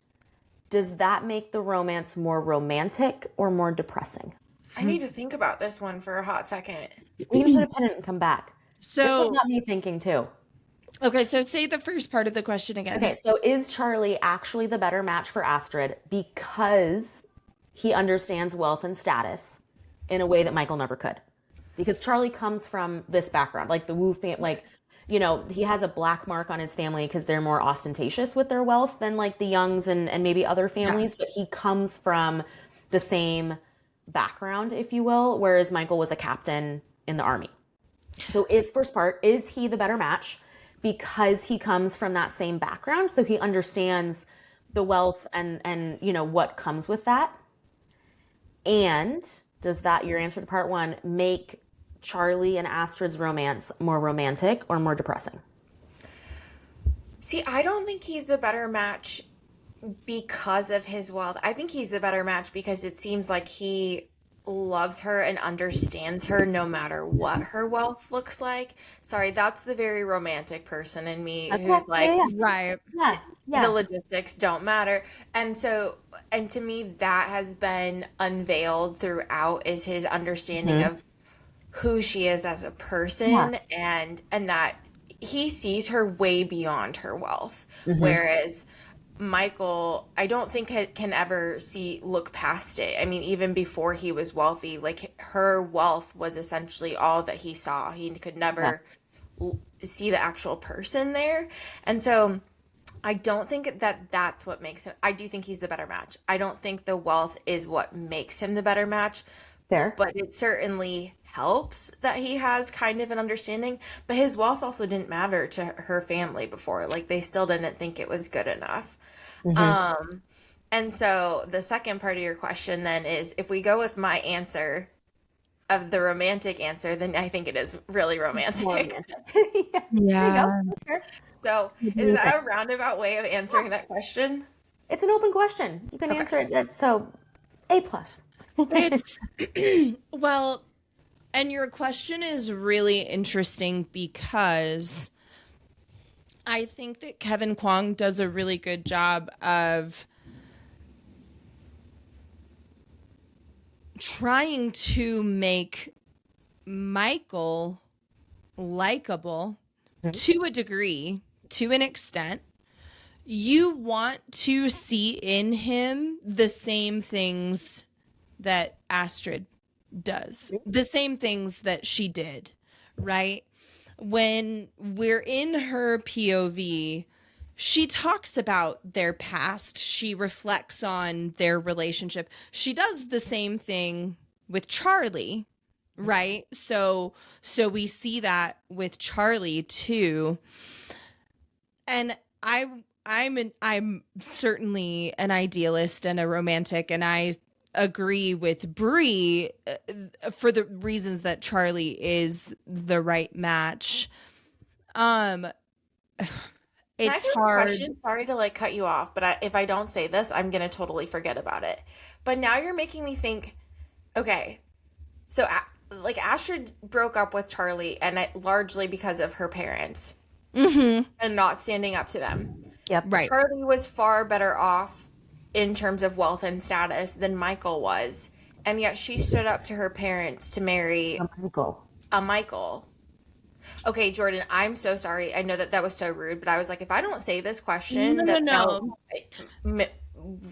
does that make the romance more romantic or more depressing? I need to think about this one for a hot second. You can put a pin in it and come back. This So, one got me thinking too. okay, so say the first part of the question again. Okay, so is Charlie actually the better match for Astrid because he understands wealth and status in a way that Michael never could? Because Charlie comes from this background, like the Wu family, like, you know, he has a black mark on his family because they're more ostentatious with their wealth than like the Youngs and maybe other families, but he comes from the same background, if you will, whereas Michael was a captain in the army. So first part, is he the better match because he comes from that same background, so he understands the wealth and you know what comes with that? And does that, your answer to part one, make Charlie and Astrid's romance more romantic or more depressing? See, I don't think he's the better match because of his wealth. I think he's the better match because it seems like he loves her and understands her no matter what her wealth looks like. Sorry, that's the very romantic person in me who's like, Right. the logistics don't matter. And so, and to me, that has been unveiled throughout is his understanding of who she is as a person and that he sees her way beyond her wealth. Whereas Michael, I don't think can ever look past it. I mean, even before he was wealthy, like her wealth was essentially all that he saw. He could never see the actual person there. And so I don't think that that's what makes him. I do think he's the better match. I don't think the wealth is what makes him the better match. Fair. But it certainly helps that he has kind of an understanding. But his wealth also didn't matter to her family before. Like, they still didn't think it was good enough. And so the second part of your question then is, if we go with my answer of the romantic answer, then I think it is really romantic. Yeah. There you go. That's fair. So is that a roundabout way of answering that question? It's an open question. You can answer it. So A+. It's well, and your question is really interesting because I think that Kevin Kwan does a really good job of trying to make Michael likable to a degree, to an extent. You want to see in him the same things that Astrid does, the same things that she did, right? When we're in her POV, she talks about their past. She reflects on their relationship. She does the same thing with Charlie, right? So we see that with Charlie too. And I'm certainly an idealist and a romantic, and I agree with Bree for the reasons that Charlie is the right match. It's hard. Sorry to like cut you off, but if I don't say this, I'm gonna totally forget about it. But now you're making me think. Okay, so like Astrid broke up with Charlie, and largely because of her parents and not standing up to them. Yep. Right. Charlie was far better off in terms of wealth and status than Michael was, and yet she stood up to her parents to marry a Michael. Okay, Jordan, I'm so sorry. I know that was so rude, but I was like, if I don't say this question, now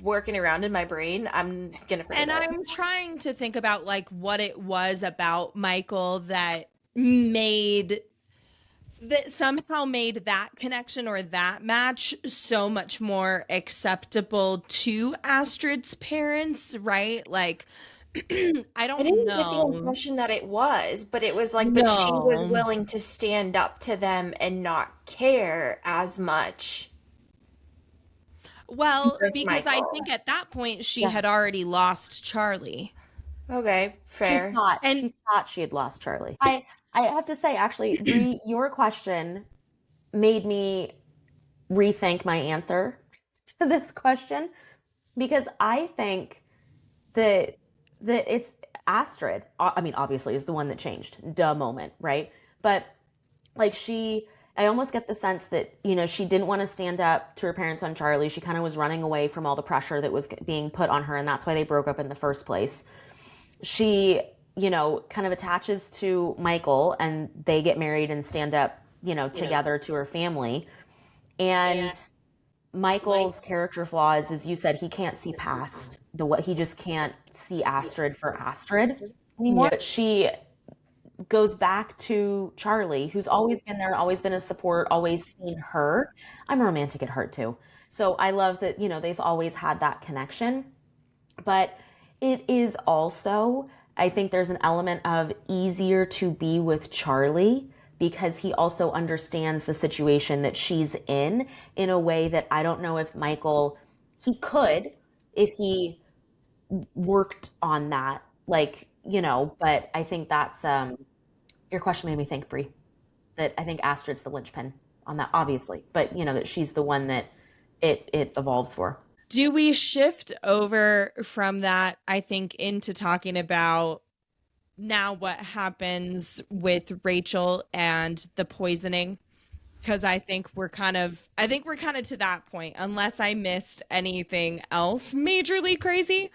working around in my brain, I'm gonna forget And it. I'm trying to think about like what it was about Michael that made that somehow made that connection or that match so much more acceptable to Astrid's parents, right? Like, I I don't didn't get the know. impression that it was, but it was like, but she was No. willing to stand up to them and not care as much Well, with because I Michael. think at that point she Yeah. had already lost Charlie. Okay, She fair. thought And she thought she had lost Charlie. I have to say, actually, Bree, your question made me rethink my answer to this question because I think that it's Astrid. I mean, obviously, is the one that changed. Duh moment, right? But like I almost get the sense that she didn't want to stand up to her parents on Charlie. She kind of was running away from all the pressure that was being put on her, and that's why they broke up in the first place. She kind of attaches to Michael, and they get married and stand up together to her family. And Michael's character flaw is, as you said, he can't see past what he just can't see Astrid for Astrid anymore. But she goes back to Charlie, who's always been there, always been a support, always seen her. I'm romantic at heart too. So I love that, they've always had that connection. But it is also, I think there's an element of easier to be with Charlie because he also understands the situation that she's in a way that I don't know if Michael, he could if he worked on that, but I think that's, your question made me think, Brie, that I think Astrid's the linchpin on that, obviously, but that she's the one that it evolves for. do we shift over from that, I think, into talking about now what happens with Rachel and the poisoning? Because I think we're kind of to that point, unless I missed anything else majorly crazy.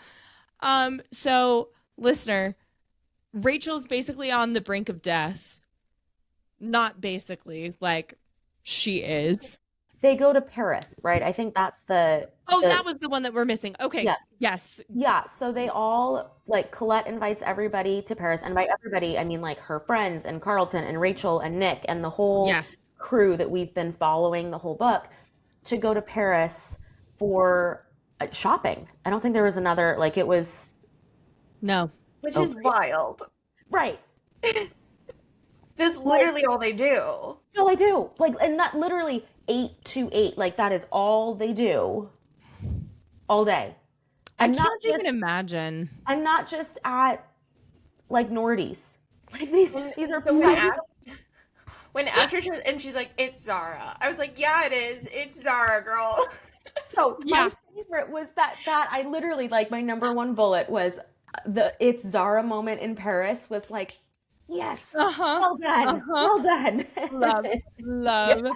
So listener, Rachel's basically on the brink of death. Not basically, like she is. They go to Paris, right? I think that's that was the one that we're missing. Okay. Yeah. Yes. Yeah, so they all, Colette invites everybody to Paris, and by everybody I mean her friends and Carlton and Rachel and Nick and the whole Yes. crew that we've been following the whole book to go to Paris for shopping. I don't think there was another, it was No. Which is wild. right. That's literally all they do. That's all I do. And not literally 8 to 8. That is all they do all day. I can't even imagine. I'm not just at Nordy's. These are So when Astrid shows and she's like, "It's Zara," I was like, "Yeah, it is. It's Zara, girl." So Yeah. my favorite was that I literally my number one bullet was the "It's Zara" moment in Paris was yes, well done, well done. Love.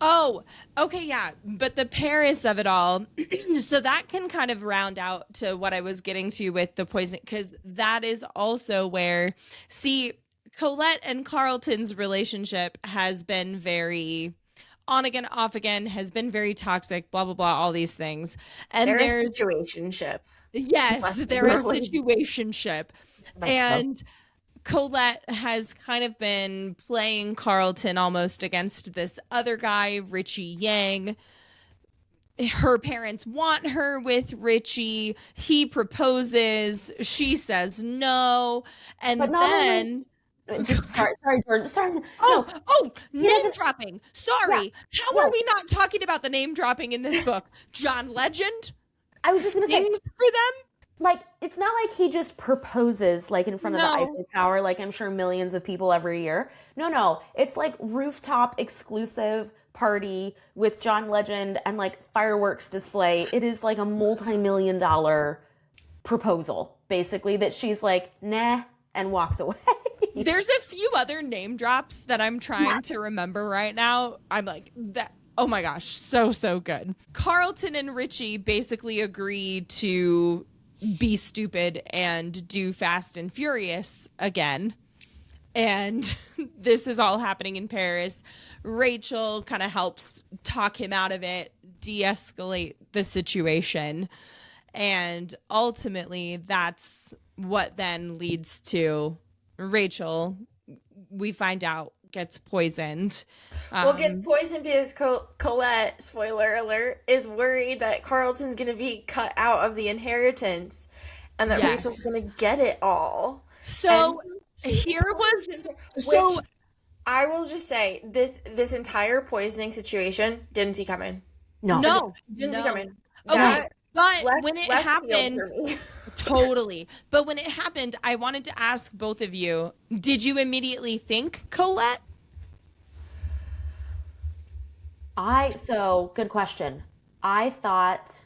Oh, okay, yeah. But the Paris of it all, so that can kind of round out to what I was getting to with the poison, because that is also where, see, Colette and Carlton's relationship has been very on again, off again, has been very toxic, blah, blah, blah, all these things. And There's there's, situationship. yes, there is Really? situationship. And Colette has kind of been playing Carlton almost against this other guy, Richie Yang. Her parents want her with Richie. He proposes. She says no. And But not then... sorry, Jordan. Sorry. Name dropping. Sorry. Yeah. How are we not talking about the name dropping in this book? John Legend? I was just gonna say, Things for them? it's not like he just proposes in front of the Eiffel Tower, I'm sure millions of people every year. No, it's rooftop exclusive party with John Legend and fireworks display. It is a multi-million-dollar proposal, basically, that she's nah, and walks away. There's a few other name drops that I'm trying to remember right now. I'm that. Oh my gosh, so good. Carlton and Richie basically agree to be stupid and do Fast and Furious again. And this is all happening in Paris. Rachel kind of helps talk him out of it, de-escalate the situation. And ultimately, that's what then leads to Rachel, we find out, gets poisoned. Well, gets poisoned because Colette, spoiler alert, is worried that Carlton's going to be cut out of the inheritance and that Yes. Rachel's going to get it all. So And she here was which I will just say this entire poisoning situation didn't see coming. no. Didn't see coming. Okay, That but left- when it left field happened, for me. totally. But when it happened, I wanted to ask both of you: did you immediately think Colette? So good question. I thought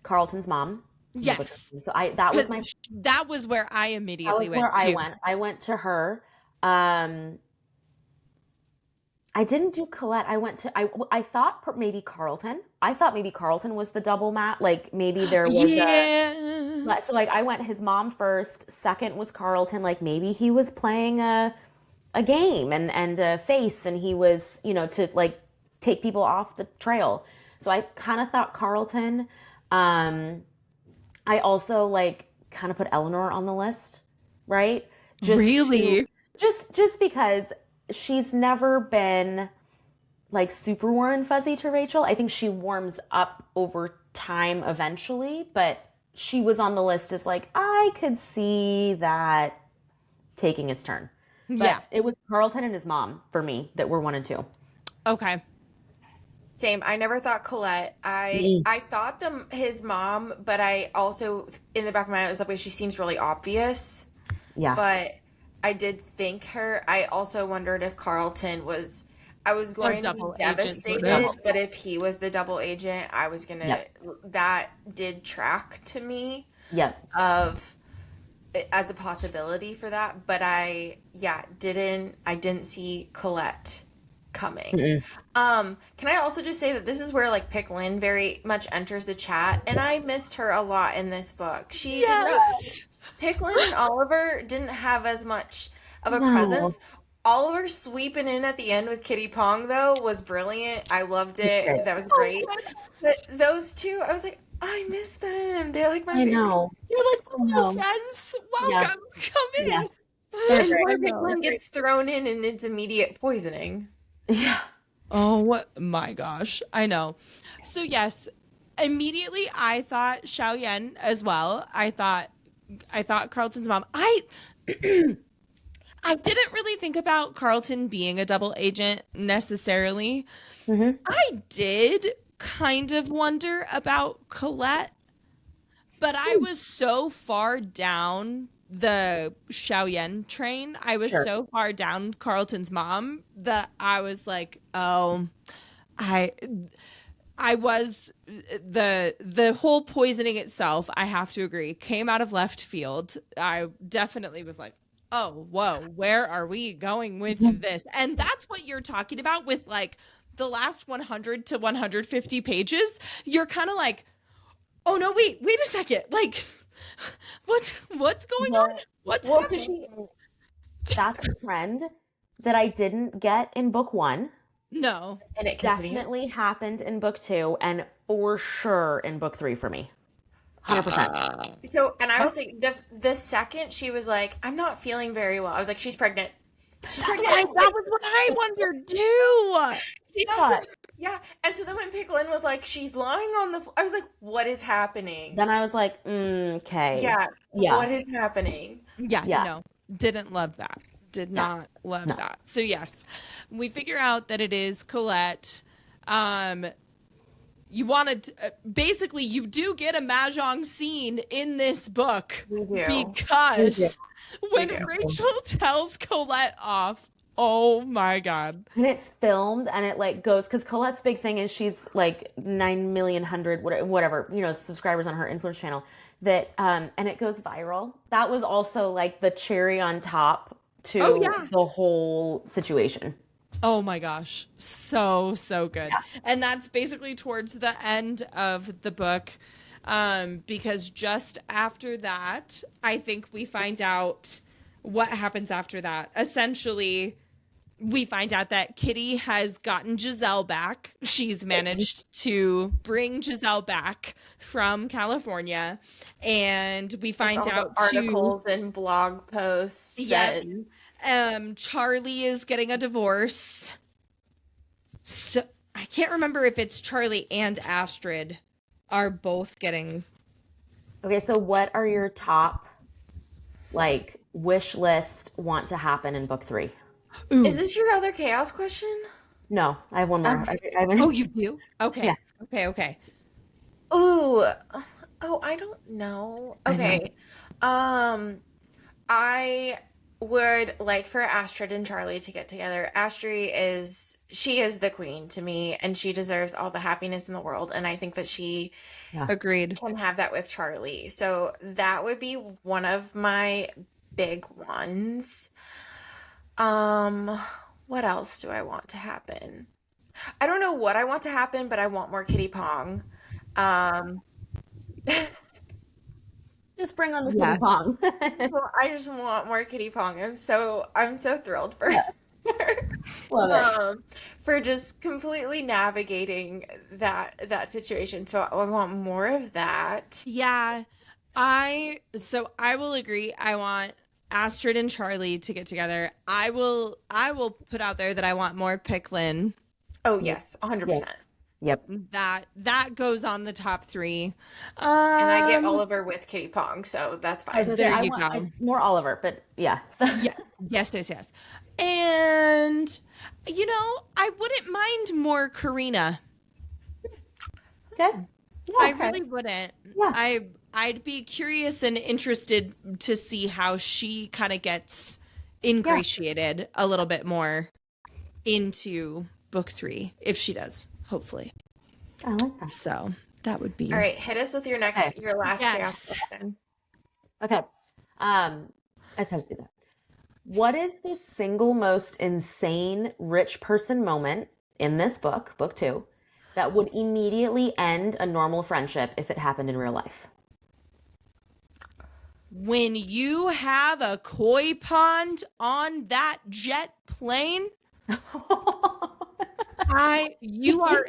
Carlton's mom. Yes. So that was my That was where I that immediately was went where to. I went. I went to her. I didn't do Colette. I thought maybe Carlton. I thought maybe Carlton was the double mat. Like maybe there was Yeah. so like I went his mom first. Second was Carlton. Like maybe he was playing a game and a face, and he was to like take people off the trail. So I kind of thought Carlton. I also like kind of put Eleanor on the list, right? Really? Just because she's never been like super warm and fuzzy to Rachel. I think she warms up over time eventually, but she was on the list as like, I could see that taking its turn. But Yeah. it was Carlton and his mom for me that were 1 and 2. Okay. Same. I never thought Colette. I thought his mom, but I also in the back of my mind was like, wait, she seems really obvious. Yeah. But I did think her. I also wondered if Carlton was. I was going to be double agent, devastated, sort of. but if he was the double agent, I was gonna. Yep. That did track to me Yep. of as a possibility for that, but I didn't see Colette coming. Can I also just say that this is where like Pick Lynn very much enters the chat, and I missed her a lot in this book. She did not. Pick Lynn and Oliver didn't have as much of a presence. Oliver sweeping in at the end with Kitty Pong though was brilliant. I loved it. That was great. But those two, I was like, I miss them. They're like my I know. You're like, I know. friends, welcome, come in. Yeah. And They're poor great. Pick Lynn gets thrown in and it's immediate poisoning. Yeah. Oh my gosh, I know. So yes, immediately I thought Xiao Yan as well. I thought Carlton's mom. I didn't really think about Carlton being a double agent necessarily. I did kind of wonder about Colette, but I was so far down the Xiaoyan train. I was Sure. so far down Carlton's mom that I was like, oh, I was the whole poisoning itself, I have to agree, came out of left field. I definitely was like, oh, whoa, where are we going with this? And that's what you're talking about with like the last 100 to 150 pages. You're kind of like, oh no, wait a second. Like, what's going on? What's Well, happening? That's a trend that I didn't get in book 1. No. and it continues. Definitely happened in book 2, and for sure in book 3 for me. 100%. So, and I will say, the second she was like, I'm not feeling very well, I was like, she's pregnant. She's pregnant. That was what I wondered too. She thought. Yeah. And so then when Pick Lynn was like, she's lying on the floor, I was like, what is happening? Then I was like, okay. Yeah. Yeah. What is happening? Yeah, Yeah. no, didn't love that. Did not love No. that. So yes, we figure out that it is Colette. You wanted basically you do get a mahjong scene in this book We do. because when do. Rachel tells Colette off, oh my god. And it's filmed, and it like goes, because Colette's big thing is she's like 9,000,000 whatever, subscribers on her influence channel. That and it goes viral. That was also like the cherry on top to Oh, yeah. the whole situation. Oh my gosh. So good. And that's basically towards the end of the book. Because just after that, I think we find out what happens after that. Essentially, we find out that Kitty has gotten Giselle back. She's managed to bring Giselle back from California. And we find All the out articles and blog posts. Yeah. Charlie is getting a divorce. So I can't remember if it's Charlie and Astrid are both getting. Okay, so what are your top like wish list want to happen in book 3? Ooh. Is this your other chaos question? No, I have one more. I haven't. Oh, you do? Okay. Yeah. Okay. Ooh. Oh, I don't know. Okay. I would like for Astrid and Charlie to get together. She is the queen to me, and she deserves all the happiness in the world, and I think that she Agreed. can have that with Charlie. So that would be one of my big ones. What else do I want to happen? I don't know what I want to happen, but I want more Kitty Pong. Just bring on the ping pong. Well, I just want more Kitty Pong. I'm so thrilled for her. Love it. For just completely navigating that situation. So I want more of that. Yeah. I will agree. I want Astrid and Charlie to get together. I will put out there that I want more Picklin. Oh yes, 100%. Yep. That goes on the top 3. And I get Oliver with Kitty Pong, so that's fine. There you go. More Oliver, but yeah. So Yeah. Yes. And I wouldn't mind more Karina. okay. Yeah, I really wouldn't. Yeah. I'd be curious and interested to see how she kind of gets ingratiated a little bit more into book 3, if she does, hopefully. I like that. So that would be All right, hit us with your last chaos question. Okay. I just have to do that. What is the single most insane rich person moment in this book, book 2, that would immediately end a normal friendship if it happened in real life? when you have a koi pond on that jet plane. You are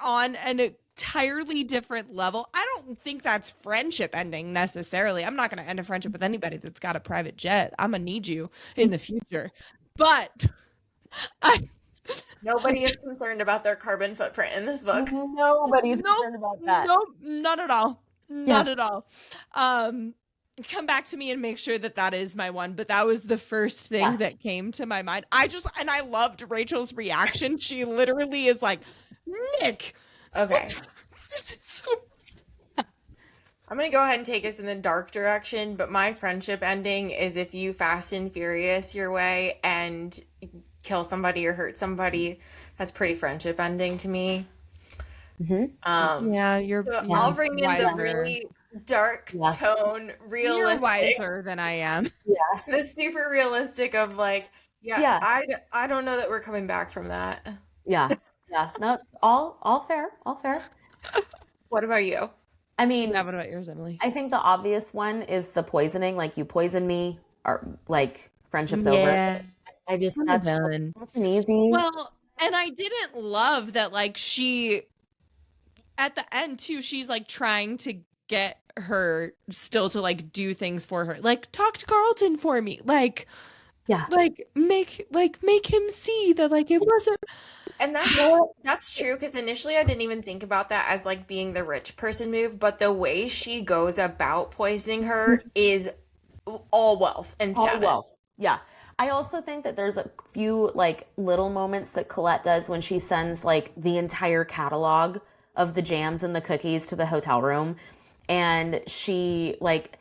on an entirely different level. I don't think that's friendship ending necessarily. I'm not going to end a friendship with anybody that's got a private jet. I'm going to need you in the future. But Nobody is concerned about their carbon footprint in this book. Nobody's concerned about that. No, not at all. Not at all. Come back to me and make sure that is my one. But that was the first thing that came to my mind. I loved Rachel's reaction. She literally is like, Nick. Okay. I'm going to go ahead and take us in the dark direction, but my friendship ending is if you Fast and Furious your way and kill somebody or hurt somebody. That's pretty friendship ending to me. Mm-hmm. I'll bring in the really dark tone, realistic. You're wiser than I am. Yeah. The super realistic of like, I don't know that we're coming back from that. Yeah. No, it's all fair. All fair. What about you? I mean, what about yours, Emily? I think the obvious one is the poisoning. Like, you poison me, or like friendship's over. I just that's an easy. Well, and I didn't love that. Like, she at the end too, she's like trying to get her still to like do things for her. Like, talk to Carlton for me. Like, make him see that like it wasn't. And that's true, because initially I didn't even think about that as like being the rich person move, but the way she goes about poisoning her is all wealth and status. All wealth. Yeah. I also think that there's a few like little moments that Colette does when she sends like the entire catalog of the jams and the cookies to the hotel room, and she like,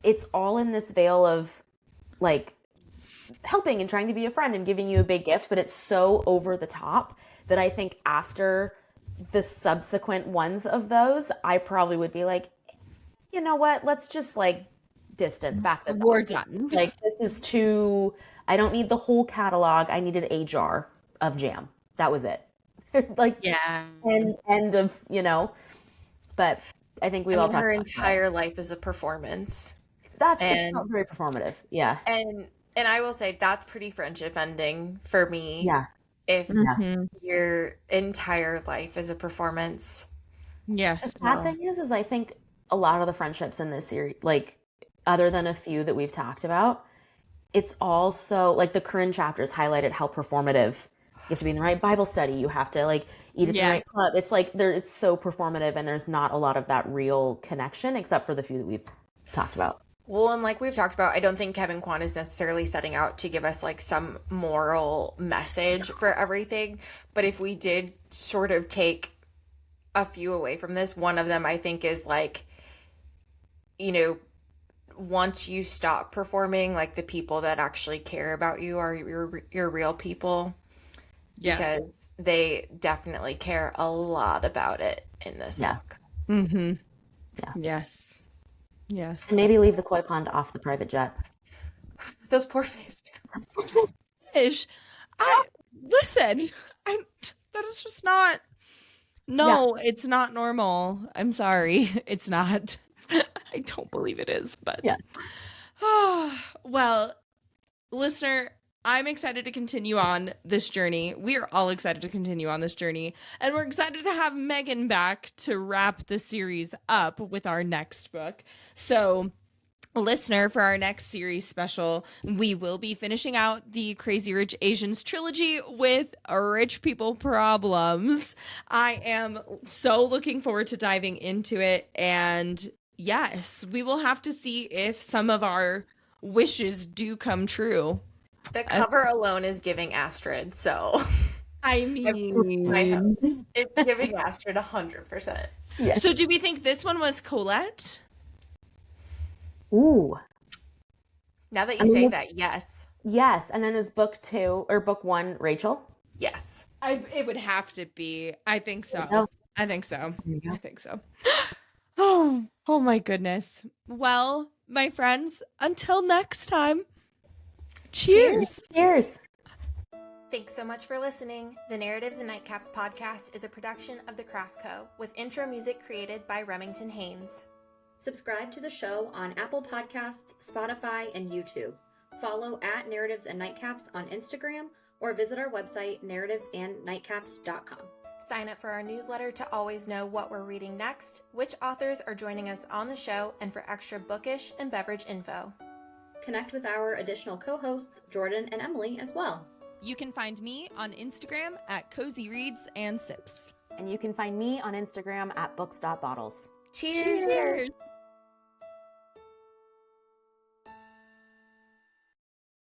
it's all in this veil of like helping and trying to be a friend and giving you a big gift, but it's so over the top that I think after the subsequent ones of those, I probably would be like, you know what, let's just like distance back this. We're done. Like, this is too, I don't need the whole catalog. I needed a jar of jam. That was it. Like, end of, but I think we all talked her about entire life is a performance. It's not very performative. Yeah. And I will say that's pretty friendship ending for me. Yeah. If your entire life is a performance. Yes. The sad thing is I think a lot of the friendships in this series, like other than a few that we've talked about, it's also like the current chapters highlighted how performative. You have to be in the right Bible study. You have to like eat at the Yes. right club. It's like it's so performative, and there's not a lot of that real connection except for the few that we've talked about. Well, and like we've talked about, I don't think Kevin Kwan is necessarily setting out to give us like some moral message for everything. But if we did sort of take a few away from this, one of them I think is like, you know, once you stop performing, like the people that actually care about you are your real people, Yes. because they definitely care a lot about it in this Yeah. book. Mm-hmm. Yeah. Yes. Yes. And maybe leave the koi pond off the private jet. Those poor fish. Fish. Listen. That is just not. No, it's not normal. I'm sorry. It's not. I don't believe it is, but Yeah. Well, listener, I'm excited to continue on this journey. We are all excited to continue on this journey, and we're excited to have Megan back to wrap the series up with our next book. So, listener, for our next series special, we will be finishing out the Crazy Rich Asians trilogy with Rich People Problems. I am so looking forward to diving into it, and yes, we will have to see if some of our wishes do come true. The cover alone is giving Astrid, so I my mean, hopes. It's giving Astrid 100%. Yes. so do we think this one was Colette? Ooh. Now that you say that, yes. Yes. And then is book 2 or book 1 Rachel? Yes. It would have to be. I think so. go. I think so. There you go. I think so. Oh my goodness. Well, my friends, until next time. Cheers. Cheers. Thanks so much for listening. The Narratives and Nightcaps podcast is a production of The Craft Co. with intro music created by Remington Haynes. Subscribe to the show on Apple Podcasts, Spotify, and YouTube. Follow at Narratives and Nightcaps on Instagram or visit our website, narrativesandnightcaps.com. Sign up for our newsletter to always know what we're reading next, which authors are joining us on the show, and for extra bookish and beverage info. Connect with our additional co-hosts, Jordan and Emily, as well. You can find me on Instagram at Cozy Reads and Sips. And you can find me on Instagram at books.bottles. Cheers! Cheers.